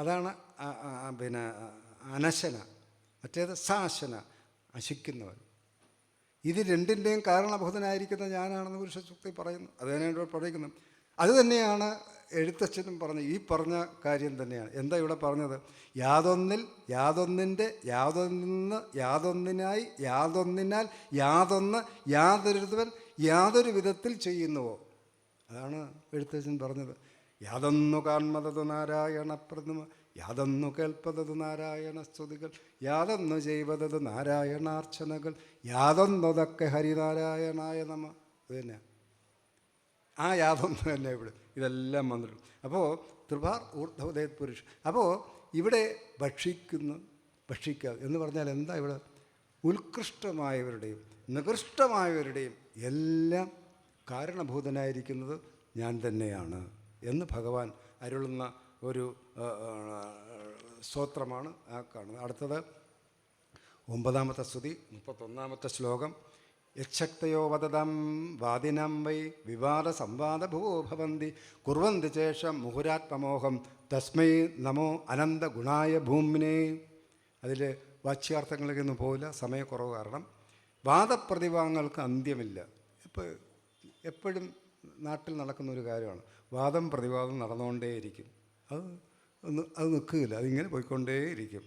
[SPEAKER 1] അതാണ് പിന്നെ അനശന. മറ്റേത് സാശന, നശിക്കുന്നവൻ. ഇത് രണ്ടിൻ്റെയും കാരണഭൂതനായിരിക്കുന്ന ഞാനാണെന്ന് പുരുഷ സൂക്തി പറയുന്നു. അത് തന്നെയാണ് ഇവിടെ പഠിക്കുന്നത്. അത് തന്നെയാണ് എഴുത്തച്ഛനും പറഞ്ഞ ഈ പറഞ്ഞ കാര്യം തന്നെയാണ്. എന്താ ഇവിടെ പറഞ്ഞത്? യാതൊന്നിൽ, യാതൊന്നിൻ്റെ, യാതൊന്ന്, യാതൊന്നിനായി, യാതൊന്നിനാൽ, യാതൊന്ന്, യാതൊരുവൻ, യാതൊരു വിധത്തിൽ ചെയ്യുന്നുവോ. അതാണ് എഴുത്തച്ഛൻ പറഞ്ഞത്. യാതൊന്നു കാൺമതതു നാരായണ പ്രതിമ, യാതൊന്നു കേൾപ്പതതു നാരായണ സ്തുതികൾ, യാതൊന്നു ചെയ്വതത് നാരായണാർച്ചനകൾ, യാതൊന്നതൊക്കെ ഹരിനാരായണായ നമ. ഇത് തന്നെ ആ യാതൊന്നു തന്നെ ഇവിടെ ഇതെല്ലാം വന്നിട്ടുണ്ട്. അപ്പോൾ ത്രിപാർ ഊർധോദയത് പുരുഷ. അപ്പോൾ ഇവിടെ ഭക്ഷിക്കുക എന്ന് പറഞ്ഞാൽ എന്താ? ഇവിടെ ഉത്കൃഷ്ടമായവരുടെയും നികൃഷ്ടമായവരുടെയും എല്ലാം കാരണഭൂതനായിരിക്കുന്നത് ഞാൻ തന്നെയാണ് എന്ന് ഭഗവാൻ അരുളുന്ന ഒരു സ്തോത്രമാണ് ആ കാണുന്നത്. അടുത്തത് 9-ാമത്തെ സ്തുതി, 31-ാമത്തെ ശ്ലോകം. യശക്തയോ വദതം വാദിനം വൈ വിവാദ സംവാദഭുവോ ഭവന്തി കുർവന്തി ശേഷം മുഹുരാത്മമോഹം തസ്മൈ നമോ അനന്ത ഗുണായ ഭൂമിനെ. അതിൽ വാച്യാർത്ഥങ്ങളിലേക്കൊന്നും പോവില്ല, സമയക്കുറവ് കാരണം. വാദപ്രതിവാദങ്ങൾക്ക് അന്ത്യമില്ല. ഇപ്പോൾ എപ്പോഴും നാട്ടിൽ നടക്കുന്ന ഒരു കാര്യമാണ്. വാദം പ്രതിവാദം നടന്നുകൊണ്ടേയിരിക്കും. അത് നിൽക്കുകയില്ല, അതിങ്ങനെ പോയിക്കൊണ്ടേയിരിക്കും.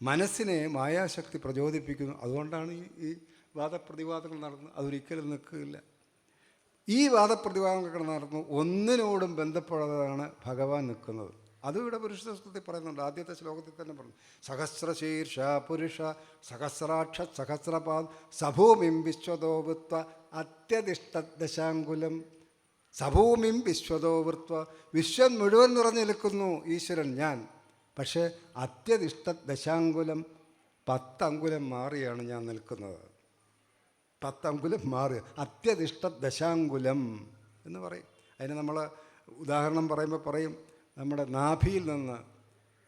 [SPEAKER 1] മനസ്സിനെ മായാശക്തി പ്രചോദിപ്പിക്കുന്നു. അതുകൊണ്ടാണ് ഈ വാദപ്രതിവാദങ്ങൾ നടന്നത്. അതൊരിക്കലും നിൽക്കുകയില്ല. ഈ വാദപ്രതിവാദങ്ങൾ നടന്നു ഒന്നിനോടും ബന്ധപ്പെടാതാണ് ഭഗവാൻ നിൽക്കുന്നത്. അതും ഇവിടെ പുരുഷ സൂക്തത്തിൽ പറയുന്നുണ്ട്. ആദ്യത്തെ ശ്ലോകത്തിൽ തന്നെ പറഞ്ഞു. സഹസ്രശീർഷ പുരുഷ സഹസ്രാക്ഷ സഹസ്രപാദ് സഭൂമിം വിശ്വതോ വൃത്വ അത്യതിഷ്ഠദശാങ്കുലം. സഭൂമിം വിശ്വതോ വൃത്വ, വിശ്വം മുഴുവൻ നിറഞ്ഞു നിൽക്കുന്നു ഈശ്വരൻ ഞാൻ. പക്ഷേ അത്യതിഷ്ഠദശാങ്കുലം, 10 അങ്കുലം മാറിയാണ് ഞാൻ നിൽക്കുന്നത്. 10 അങ്കുലം മാറി, അത്യതിഷ്ഠദശാങ്കുലം എന്ന് പറയും. അതിന് നമ്മൾ ഉദാഹരണം പറയുമ്പോൾ പറയും, നമ്മുടെ നാഭിയിൽ നിന്ന്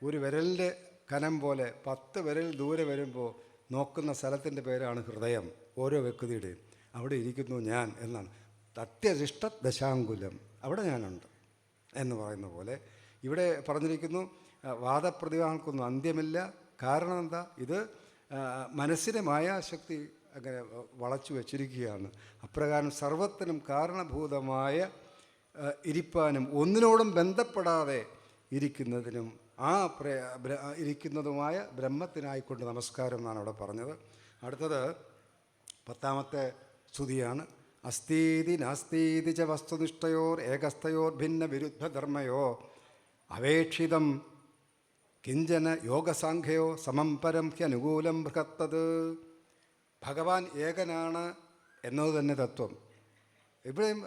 [SPEAKER 1] ഒരു വിരലിൻ്റെ കനം പോലെ 10 വിരൽ ദൂരെ വരുമ്പോൾ നോക്കുന്ന സ്ഥലത്തിൻ്റെ പേരാണ് ഹൃദയം. ഓരോ വ്യക്തിയുടെയും അവിടെ ഇരിക്കുന്നു ഞാൻ എന്നാണ്. അത്യതിഷ്ഠദശാങ്കുലം, അവിടെ ഞാനുണ്ട് എന്ന് പറയുന്ന പോലെ ഇവിടെ പറഞ്ഞിരിക്കുന്നു. വാദപ്രതിവാദങ്ങൾക്കൊന്നും അന്ത്യമില്ല. കാരണം എന്താ? ഇത് മനസ്സിനെ മായാശക്തി അങ്ങനെ വളച്ചു വച്ചിരിക്കുകയാണ്. അപ്രകാരം സർവത്തിനും കാരണഭൂതമായ ഇരിപ്പാനും ഒന്നിനോടും ബന്ധപ്പെടാതെ ഇരിക്കുന്നതിനും ഇരിക്കുന്നതുമായ ബ്രഹ്മത്തിനായിക്കൊണ്ട് നമസ്കാരം എന്നാണ് അവിടെ പറഞ്ഞത്. അടുത്തത് 10-ാമത്തെ സ്തുതിയാണ്. അസ്തീതി നാസ്തീതി ച വസ്തുനിഷ്ഠയോർ ഏകസ്ഥയോർ ഭിന്ന വിരുദ്ധധർമ്മയോ അവേക്ഷിതം കിഞ്ചന യോഗസാഖ്യയോ സമം പരം ഹ്യനുകൂലം ബൃഹത്തത്. ഭഗവാൻ ഏകനാണ് എന്നത് തന്നെ തത്വം. ഇവിടെയും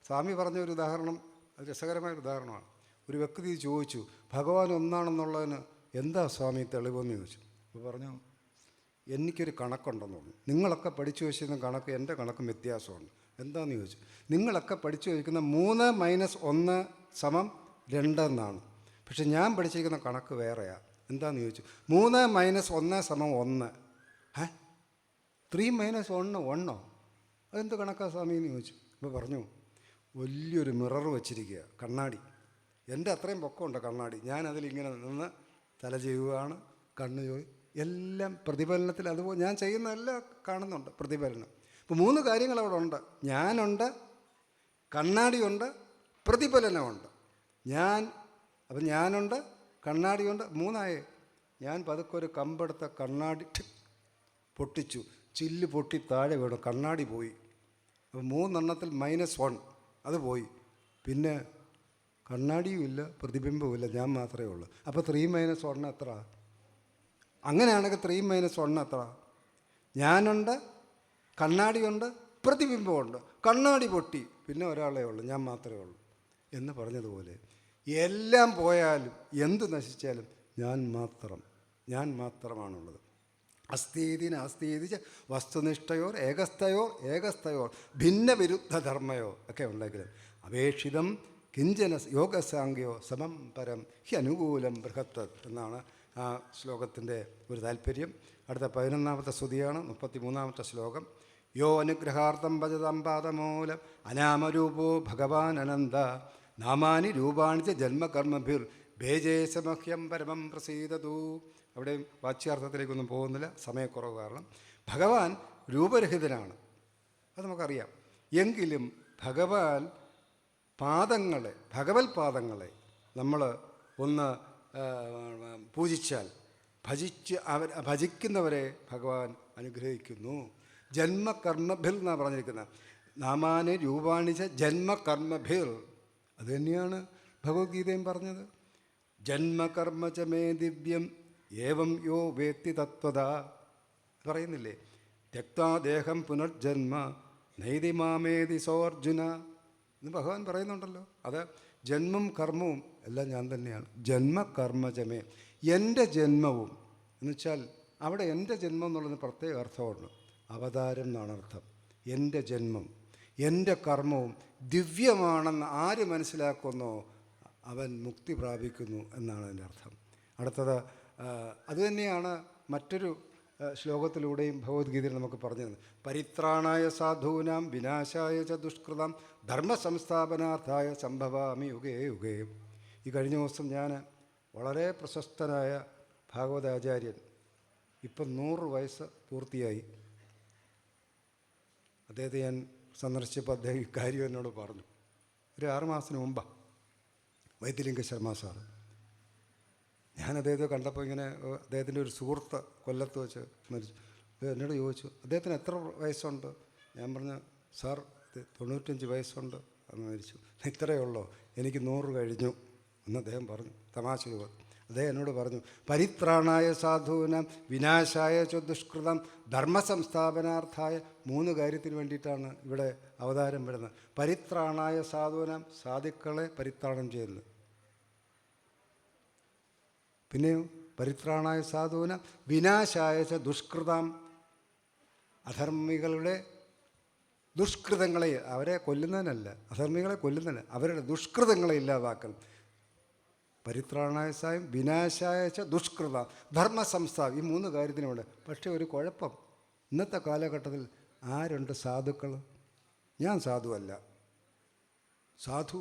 [SPEAKER 1] സ്വാമി പറഞ്ഞ ഒരു ഉദാഹരണം, അത് രസകരമായൊരു ഉദാഹരണമാണ്. ഒരു വ്യക്തി ചോദിച്ചു, ഭഗവാൻ ഒന്നാണെന്നുള്ളതിന് എന്താ സ്വാമി തെളിവെന്ന് ചോദിച്ചു. അപ്പോൾ പറഞ്ഞു, എനിക്കൊരു കണക്കുണ്ടെന്ന് പറഞ്ഞു. നിങ്ങളൊക്കെ പഠിച്ചു വച്ചിരുന്ന കണക്ക് എൻ്റെ കണക്കും വ്യത്യാസമുണ്ട്. എന്താണെന്ന് ചോദിച്ചു. നിങ്ങളൊക്കെ പഠിച്ചു വയ്ക്കുന്ന 3 - 1 = 2 എന്നാണ്. പക്ഷെ ഞാൻ പഠിച്ചിരിക്കുന്ന കണക്ക് വേറെയാണ്. എന്താണെന്ന് ചോദിച്ചു. 3 - 1 = 1. 3 - 1 1 അതെന്ത് കണക്കാണ് സ്വാമി എന്ന് ചോദിച്ചു. അപ്പോൾ പറഞ്ഞു, വലിയൊരു മിറർ വെച്ചിരിക്കുക, കണ്ണാടി. എൻ്റെ അത്രയും പൊക്കമുണ്ട് കണ്ണാടി. ഞാനതിലിങ്ങനെ നിന്ന് തല ചെയ്യുകയാണ്, കണ്ണ് ചോയി എല്ലാം പ്രതിഫലനത്തിൽ. അതുപോലെ ഞാൻ ചെയ്യുന്നതെല്ലാം കാണുന്നുണ്ട് പ്രതിഫലനം. ഇപ്പോൾ 3 കാര്യങ്ങൾ അവിടെ ഉണ്ട്. ഞാനുണ്ട്, കണ്ണാടിയുണ്ട്, പ്രതിഫലനമുണ്ട്. അപ്പം ഞാനുണ്ട്, കണ്ണാടിയുണ്ട്, 3 ഞാൻ പതുക്കെ ഒരു കമ്പെടുത്ത കണ്ണാടി പൊട്ടിച്ചു. ചില്ല് പൊട്ടി താഴെ വീണു, കണ്ണാടി പോയി. അപ്പോൾ 3 -1 അത് പോയി. പിന്നെ കണ്ണാടിയും ഇല്ല, പ്രതിബിംബവും ഇല്ല, ഞാൻ മാത്രമേ ഉള്ളൂ. അപ്പോൾ 3 - 1 എത്ര? അങ്ങനെയാണെങ്കിൽ 3 - 1 എത്ര? ഞാനുണ്ട്, കണ്ണാടിയുണ്ട്, പ്രതിബിംബമുണ്ട്, കണ്ണാടി പൊട്ടി, പിന്നെ ഒരാളേ ഉള്ളൂ, ഞാൻ മാത്രമേ ഉള്ളൂ എന്ന് പറഞ്ഞതുപോലെ എല്ലാം പോയാലും എന്ത് നശിച്ചാലും ഞാൻ മാത്രമാണുള്ളത്. അസ്ഥീതിന് അസ്ഥീതിച്ച് വസ്തുനിഷ്ഠയോർ ഏകസ്ഥയോർ ഭിന്ന വിരുദ്ധ ധർമ്മയോ ഒക്കെ ഉണ്ടെങ്കിലും അപേക്ഷിതം കിഞ്ചന യോഗസാംഗ്യോ സമം പരം ഹി അനുകൂലം ബൃഹത്ത് എന്നാണ് ആ ശ്ലോകത്തിൻ്റെ ഒരു താല്പര്യം. അടുത്ത 11ാമത്തെ സ്തുതിയാണ്, 33ാമത്തെ ശ്ലോകം. യോ അനുഗ്രഹാർത്ഥം ഭജതം പാദമൂലം അനാമരൂപോ ഭഗവാൻ അനന്ത നാമാനി രൂപാണി ച ജന്മകർമ്മഭിർ ഭേജേശമഹ്യം പരമം പ്രസീദതു. അവിടെയും വാച്യാർത്ഥത്തിലേക്കൊന്നും പോകുന്നില്ല, സമയക്കുറവ് കാരണം. ഭഗവാൻ രൂപരഹിതനാണ്, അത് നമുക്കറിയാം. എങ്കിലും ഭഗവത് പാദങ്ങളെ നമ്മൾ ഒന്ന് പൂജിച്ചാൽ, ഭജിക്കുന്നവരെ ഭഗവാൻ അനുഗ്രഹിക്കുന്നു. ജന്മകർമ്മഭിർ എന്നാണ് പറഞ്ഞിരിക്കുന്നത്. നാമാനി രൂപാണിച്ച ജന്മകർമ്മഭിർ, അത് തന്നെയാണ് ഭഗവത്ഗീതയും പറഞ്ഞത്. ജന്മകർമ്മച മേ ദിവ്യം ഏവം യോ വേത്തി തത്വത പറയുന്നില്ലേ. ത്യക്താദേഹം പുനർജന്മ നൈതി മാമേതി സോർജുന എന്ന് ഭഗവാൻ പറയുന്നുണ്ടല്ലോ. അത് ജന്മം കർമ്മവും എല്ലാം ഞാൻ തന്നെയാണ്. ജന്മകർമ്മചമേ, എൻ്റെ ജന്മവും എന്ന് വെച്ചാൽ അവിടെ എൻ്റെ ജന്മം എന്നുള്ളതിന് പ്രത്യേക അർത്ഥമുണ്ട്. അവതാരം എന്നാണ് അർത്ഥം. എൻ്റെ ജന്മം, എൻ്റെ കർമ്മവും ദിവ്യമാണെന്ന് ആര് മനസ്സിലാക്കുന്നോ അവൻ മുക്തി പ്രാപിക്കുന്നു എന്നാണ് അതിൻ്റെ അർത്ഥം. അടുത്തത് അതുതന്നെയാണ് മറ്റൊരു ശ്ലോകത്തിലൂടെയും ഭഗവത്ഗീതയിൽ നമുക്ക് പറഞ്ഞു തന്നത്. പരിത്രാണായ സാധൂനാം വിനാശായ ച ദുഷ്കൃതം ധർമ്മസംസ്ഥാപനാർത്ഥായ സംഭവാമി യുഗേ യുഗേ. ഈ കഴിഞ്ഞ ദിവസം ഞാൻ വളരെ പ്രശസ്തനായ ഭാഗവതാചാര്യൻ, ഇപ്പം 100 വയസ്സ് പൂർത്തിയായി, അദ്ദേഹത്തെ ഞാൻ സന്ദർശിച്ചപ്പോൾ അദ്ദേഹം ഇക്കാര്യം എന്നോട് പറഞ്ഞു. ഒരു 6 മാസത്തിന് മുമ്പാണ്, വൈദ്യലിംഗ ശർമ്മ സാറ്. ഞാൻ അദ്ദേഹത്തെ കണ്ടപ്പോൾ ഇങ്ങനെ, അദ്ദേഹത്തിൻ്റെ ഒരു സുഹൃത്ത് കൊല്ലത്ത് വെച്ച് മരിച്ചു. എന്നോട് ചോദിച്ചു, അദ്ദേഹത്തിന് എത്ര വയസ്സുണ്ട്? ഞാൻ പറഞ്ഞു, സാർ 95 വയസ്സുണ്ട്, അന്ന് മരിച്ചു. ഇത്രയേ ഉള്ളോ? എനിക്ക് 100 കഴിഞ്ഞു എന്ന് അദ്ദേഹം പറഞ്ഞു, തമാശ രൂപം. അദ്ദേഹം എന്നോട് പറഞ്ഞു, പരിത്രാണായ സാധൂനാം വിനാശായ ച ദുഷ്കൃതം ധർമ്മസംസ്ഥാപനാർത്ഥായ. 3 കാര്യത്തിന് വേണ്ടിയിട്ടാണ് ഇവിടെ അവതാരം വരുന്നത്. പരിത്രാണായ സാധൂനാം, സാധുക്കളെ പരിത്രാണം ചെയ്യുന്നത്. പിന്നെയോ പരിത്രാണായ സാധൂന വിനാശായ ച ദുഷ്കൃതം, അധർമ്മികളുടെ ദുഷ്കൃതങ്ങളെ, അവരെ കൊല്ലുന്നതിനല്ല, അധർമ്മികളെ കൊല്ലുന്നതിന് അവരുടെ ദുഷ്കൃതങ്ങളെ ഇല്ലാതാക്കൽ. പരിത്രാണായ സായം വിനാശായ ച ദുഷ്കൃത ധർമ്മസംസ്ഥാനം, ഈ 3 കാര്യത്തിനുമുണ്ട്. പക്ഷേ ഒരു കുഴപ്പം, ഇന്നത്തെ കാലഘട്ടത്തിൽ ആരുണ്ട് സാധുക്കൾ? ഞാൻ സാധുവല്ല. സാധു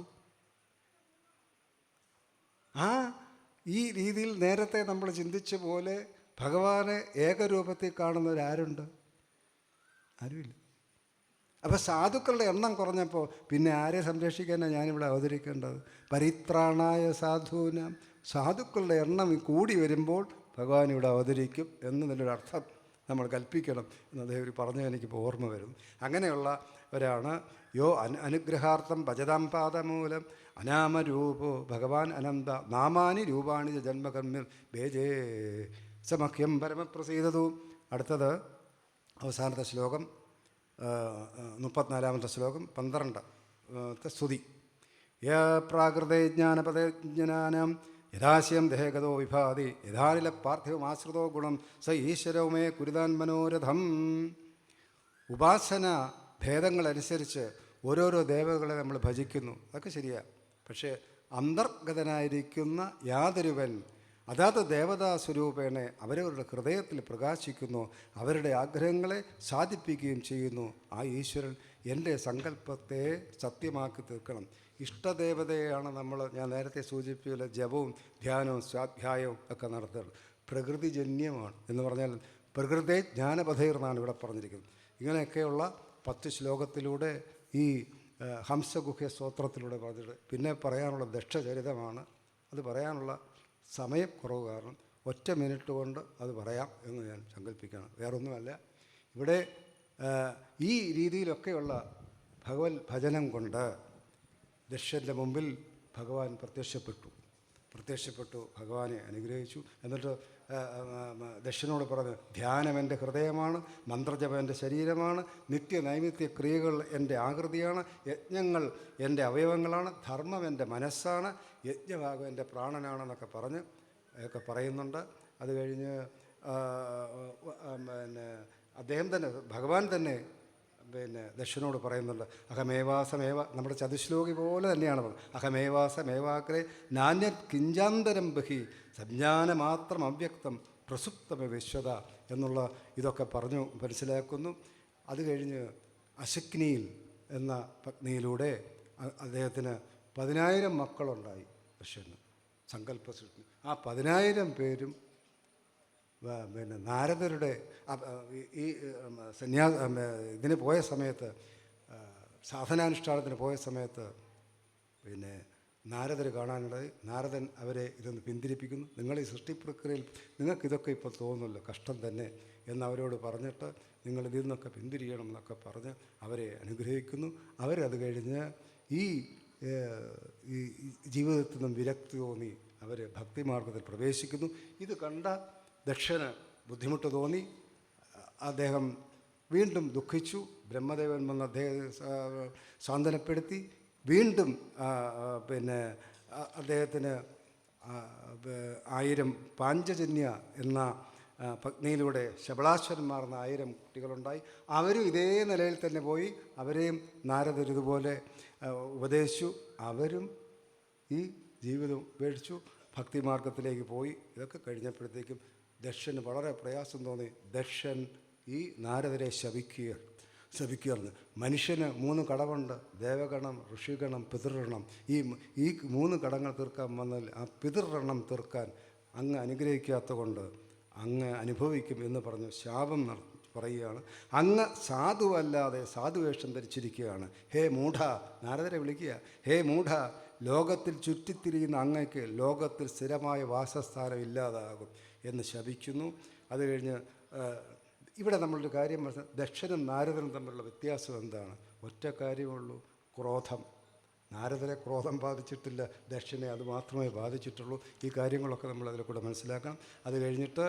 [SPEAKER 1] ഈ രീതിയിൽ നേരത്തെ നമ്മൾ ചിന്തിച്ച പോലെ ഭഗവാനെ ഏകരൂപത്തിൽ കാണുന്നവരാരുണ്ട്? ആരുമില്ല. അപ്പോൾ സാധുക്കളുടെ എണ്ണം കുറഞ്ഞപ്പോൾ പിന്നെ ആരെ സംരക്ഷിക്കാനാണ് ഞാനിവിടെ അവതരിക്കേണ്ടത്? പരിത്രാണായ സാധൂനാം, സാധുക്കളുടെ എണ്ണം കൂടി വരുമ്പോൾ ഭഗവാൻ ഇവിടെ അവതരിക്കും എന്നതിനൊരു അർത്ഥം നമ്മൾ കൽപ്പിക്കണം എന്ന് അദ്ദേഹം പറഞ്ഞു. എനിക്കിപ്പോൾ ഓർമ്മ വരും. അങ്ങനെയുള്ളവരാണ് യോ അനുഗ്രഹാർത്ഥം ഭജതാം പാദമൂലം അനാമരൂപോ ഭഗവാൻ അനന്ത നാമാനി രൂപാണി ജന്മകർമ്മ്യം ഭേജേ സമഖ്യം പരമപ്രസീദതു. അടുത്തത് അവസാനത്തെ ശ്ലോകം, 34ാമത്തെ ശ്ലോകം, 12ാമത്തെ സ്തുതി. പ്രാകൃതേ ജ്ഞാനപദജ്ഞാനം യഥാശയം ദേഹഗതോ വിഭാതി യഥാനില പാർത്ഥിവമാശ്രിതോ ഗുണം സ ഈശ്വരവുമേ കുരുതാൻ മനോരഥം. ഉപാസന ഭേദങ്ങളനുസരിച്ച് ഓരോരോ ദേവതകളെ നമ്മൾ ഭജിക്കുന്നു, അതൊക്കെ ശരിയാണ്. പക്ഷേ അന്തർഗതനായിരിക്കുന്ന യാതൊരുവൻ അതാത് ദേവതാ സ്വരൂപേണെ അവരവരുടെ ഹൃദയത്തിൽ പ്രകാശിക്കുന്നു, അവരുടെ ആഗ്രഹങ്ങളെ സാധിപ്പിക്കുകയും ചെയ്യുന്നു. ആ ഈശ്വരൻ എൻ്റെ സങ്കല്പത്തെ സത്യമാക്കി തീർക്കണം. ഇഷ്ടദേവതയാണ് ഞാൻ നേരത്തെ സൂചിപ്പിച്ച ജപവും ധ്യാനവും സ്വാധ്യായവും ഒക്കെ നടത്തുന്നത്. പ്രകൃതിജന്യമാണ് എന്ന് പറഞ്ഞാൽ പ്രകൃതേ ജ്ഞാനപഥൈർന്നാണ് ഇവിടെ പറഞ്ഞിരിക്കുന്നത്. ഇങ്ങനെയൊക്കെയുള്ള 10 ശ്ലോകത്തിലൂടെ ഈ ഹംസഗുഹ്യ സ്തോത്രത്തിലൂടെ പറഞ്ഞിട്ട് പിന്നെ പറയാനുള്ള ദക്ഷചരിതമാണ്. അത് പറയാനുള്ള സമയക്കുറവ് കാരണം ഒറ്റ മിനിറ്റ് കൊണ്ട് അത് പറയാം എന്ന് ഞാൻ സങ്കല്പിക്കണം. വേറൊന്നുമല്ല, ഇവിടെ ഈ രീതിയിലൊക്കെയുള്ള ഭഗവത് ഭജനം കൊണ്ട് ദക്ഷൻ്റെ മുമ്പിൽ ഭഗവാൻ പ്രത്യക്ഷപ്പെട്ടു, ഭഗവാനെ അനുഗ്രഹിച്ചു. എന്നിട്ട് ദക്ഷനോട് പറഞ്ഞു, ധ്യാനം എൻ്റെ ഹൃദയമാണ്, മന്ത്രജപം എൻ്റെ ശരീരമാണ്, നിത്യനൈമിത്യ ക്രിയകൾ എൻ്റെ ആകൃതിയാണ്, യജ്ഞങ്ങൾ എൻ്റെ അവയവങ്ങളാണ്, ധർമ്മം എൻ്റെ മനസ്സാണ്, യജ്ഞഭാഗം എൻ്റെ പ്രാണനാണെന്നൊക്കെ പറയുന്നുണ്ട്. അത് കഴിഞ്ഞ് അദ്ദേഹം തന്നെ ഭഗവാൻ തന്നെ ദക്ഷനോട് പറയുന്നുണ്ട്, അഹമേവാസമേവ, നമ്മുടെ ചതുശ്ലോകി പോലെ തന്നെയാണ് പറയുന്നത്. അഹമേവാസമേവാഗ്രേ നാന്യത് കിഞ്ചാന്തരം ബഹി സംജ്ഞാനമാത്രം അവ്യക്തം പ്രസുപ്തമ വിശ്വത എന്നുള്ള ഇതൊക്കെ പറഞ്ഞു മനസ്സിലാക്കുന്നു. അത് കഴിഞ്ഞ് അശക്നിയിൽ എന്ന പത്നിയിലൂടെ അദ്ദേഹത്തിന് 10,000 മക്കളുണ്ടായി. ദക്ഷന് സങ്കല്പ സൃഷ്ടി. ആ 10,000 പേരും നാരദരുടെ ഈ ഇതിന് പോയ സമയത്ത്, സാധനാനുഷ്ഠാനത്തിന് പോയ സമയത്ത് നാരദർ കാണാനുള്ളത്. നാരദൻ അവരെ ഇതൊന്ന് പിന്തിരിപ്പിക്കുന്നു. നിങ്ങൾ ഈ സൃഷ്ടിപ്രക്രിയയിൽ നിങ്ങൾക്കിതൊക്കെ ഇപ്പോൾ തോന്നുമല്ലോ, കഷ്ടം തന്നെ എന്നവരോട് പറഞ്ഞിട്ട് നിങ്ങൾ ഇതിൽ നിന്നൊക്കെ പിന്തിരിയണം എന്നൊക്കെ പറഞ്ഞ് അവരെ അനുഗ്രഹിക്കുന്നു. അവരത് കഴിഞ്ഞ് ഈ ജീവിതത്തിൽ നിന്നും വിരക്തി തോന്നി അവർ ഭക്തിമാർഗത്തിൽ പ്രവേശിക്കുന്നു. ഇത് കണ്ട ദക്ഷന് ബുദ്ധിമുട്ട് തോന്നി. അദ്ദേഹം വീണ്ടും ദുഃഖിച്ചു. ബ്രഹ്മദേവൻ വന്ന് അദ്ദേഹത്തെ സാന്ത്വനപ്പെടുത്തി. വീണ്ടും അദ്ദേഹത്തിന് 1000 പാഞ്ചജന്യ എന്ന പത്നിയിലൂടെ ശബളാശ്വരന്മാർ എന്ന 1000 കുട്ടികളുണ്ടായി. അവരും ഇതേ നിലയിൽ തന്നെ പോയി. അവരെയും നാരദർ ഇതുപോലെ ഉപദേശിച്ചു. അവരും ഈ ജീവിതം ഉപേക്ഷിച്ചു, ഭക്തിമാർഗത്തിലേക്ക് പോയി. ഇതൊക്കെ കഴിഞ്ഞപ്പോഴത്തേക്കും ദക്ഷന് വളരെ പ്രയാസം തോന്നി. ദക്ഷൻ ഈ നാരദരെ ശപിക്കുകയാണ്. മനുഷ്യന് 3 കടമുണ്ട്: ദേവഗണം, ഋഷിഗണം, പിതൃഗണം. ഈ 3 കടങ്ങൾ തീർക്കാൻ വന്നാൽ ആ പിതൃഗണം തീർക്കാൻ അങ്ങ് അനുഗ്രഹിക്കാത്ത കൊണ്ട് അങ്ങ് അനുഭവിക്കും എന്ന് പറഞ്ഞു ശാപം പറയുകയാണ്. അങ്ങ് സാധുവല്ലാതെ സാധുവേഷം ധരിച്ചിരിക്കുകയാണ്. ഹേ മൂഢ, നാരദരെ വിളിക്കുക, ഹേ മൂഢ, ലോകത്തിൽ ചുറ്റിത്തിരിയുന്ന അങ്ങയ്ക്ക് ലോകത്തിൽ സ്ഥിരമായ വാസസ്ഥാനം ഇല്ലാതാകും എന്ന് ശപിക്കുന്നു. അത് കഴിഞ്ഞ് ഇവിടെ നമ്മളൊരു കാര്യം മനസ്സിലാക്കുക, ദക്ഷനും നാരദനും തമ്മിലുള്ള വ്യത്യാസം എന്താണ്? ഒറ്റ കാര്യമുള്ളൂ, ക്രോധം. നാരദരെ ക്രോധം ബാധിച്ചിട്ടില്ല, ദക്ഷനെ അത് മാത്രമേ ബാധിച്ചിട്ടുള്ളൂ. ഈ കാര്യങ്ങളൊക്കെ നമ്മൾ അതിൽ കൂടെ മനസ്സിലാക്കണം. അത് കഴിഞ്ഞിട്ട്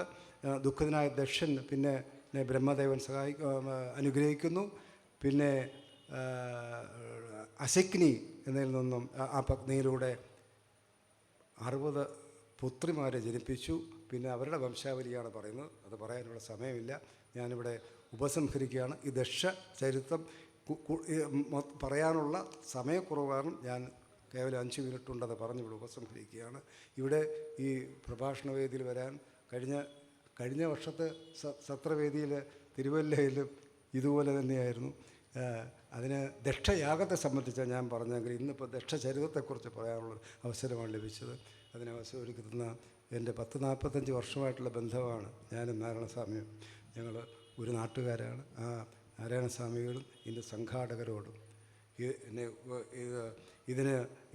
[SPEAKER 1] ദുഃഖിതനായ ദക്ഷൻ പിന്നെ ബ്രഹ്മദേവൻ അനുഗ്രഹിക്കുന്നു. പിന്നെ അശക്നി എന്നതിൽ നിന്നും ആ പത്നിയിലൂടെ 60 പുത്രിമാരെ ജനിപ്പിച്ചു. പിന്നെ അവരുടെ വംശാവലിയാണ് പറയുന്നത്. അത് പറയാനുള്ള സമയമില്ല, ഞാനിവിടെ ഉപസംഹരിക്കുകയാണ്. ഈ ദക്ഷ ചരിത്രം പറയാനുള്ള സമയക്കുറവ് കാരണം ഞാൻ കേവലം 5 മിനിറ്റുണ്ടെന്ന് പറഞ്ഞിവിടെ ഉപസംഹരിക്കുകയാണ്. ഇവിടെ ഈ പ്രഭാഷണ വേദിയിൽ വരാൻ കഴിഞ്ഞ വർഷത്തെ സത്രവേദിയിൽ തിരുവല്ലയിലും ഇതുപോലെ തന്നെയായിരുന്നു. അതിന് ദക്ഷയാഗത്തെ സംബന്ധിച്ചാണ് ഞാൻ പറഞ്ഞെങ്കിൽ ഇന്നിപ്പോൾ ദക്ഷചരിതത്തെക്കുറിച്ച് പറയാനുള്ള അവസരമാണ് ലഭിച്ചത്. അതിന് അവസരം ഒരുക്കുന്ന എൻ്റെ 40-45 വർഷമായിട്ടുള്ള ബന്ധമാണ് ഞാനും നാരായണസ്വാമിയും. ഞങ്ങൾ ഒരു നാട്ടുകാരാണ്. ആ നാരായണസ്വാമികളും ഇതിൻ്റെ സംഘാടകരോടും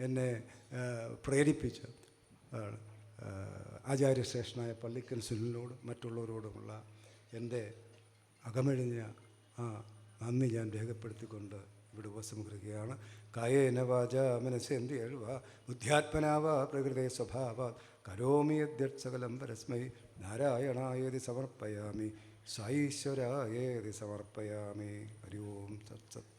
[SPEAKER 1] എന്നെ പ്രേരിപ്പിച്ച ആചാര്യശ്രേഷ്ഠനായ പള്ളിക്കൽ സുനിലിനോടും മറ്റുള്ളവരോടുമുള്ള എൻ്റെ അകമഴിഞ്ഞ നന്ദി ഞാൻ രേഖപ്പെടുത്തിക്കൊണ്ട് ഇവിടെ ഉപസംഹരിക്കുകയാണ്. കായേന വാച മനസ്സേന്ദ്രിയഴ്വ ബുദ്ധ്യാത്മനാവ പ്രകൃതേ സ്വഭാവാ കരോമി യദ്യത്സകലം പരസ്മൈ നാരായണായേതി സമർപ്പയാമി സായീശ്വരായേതി സമർപ്പയാമി. ഹരി ഓം തത്സത്.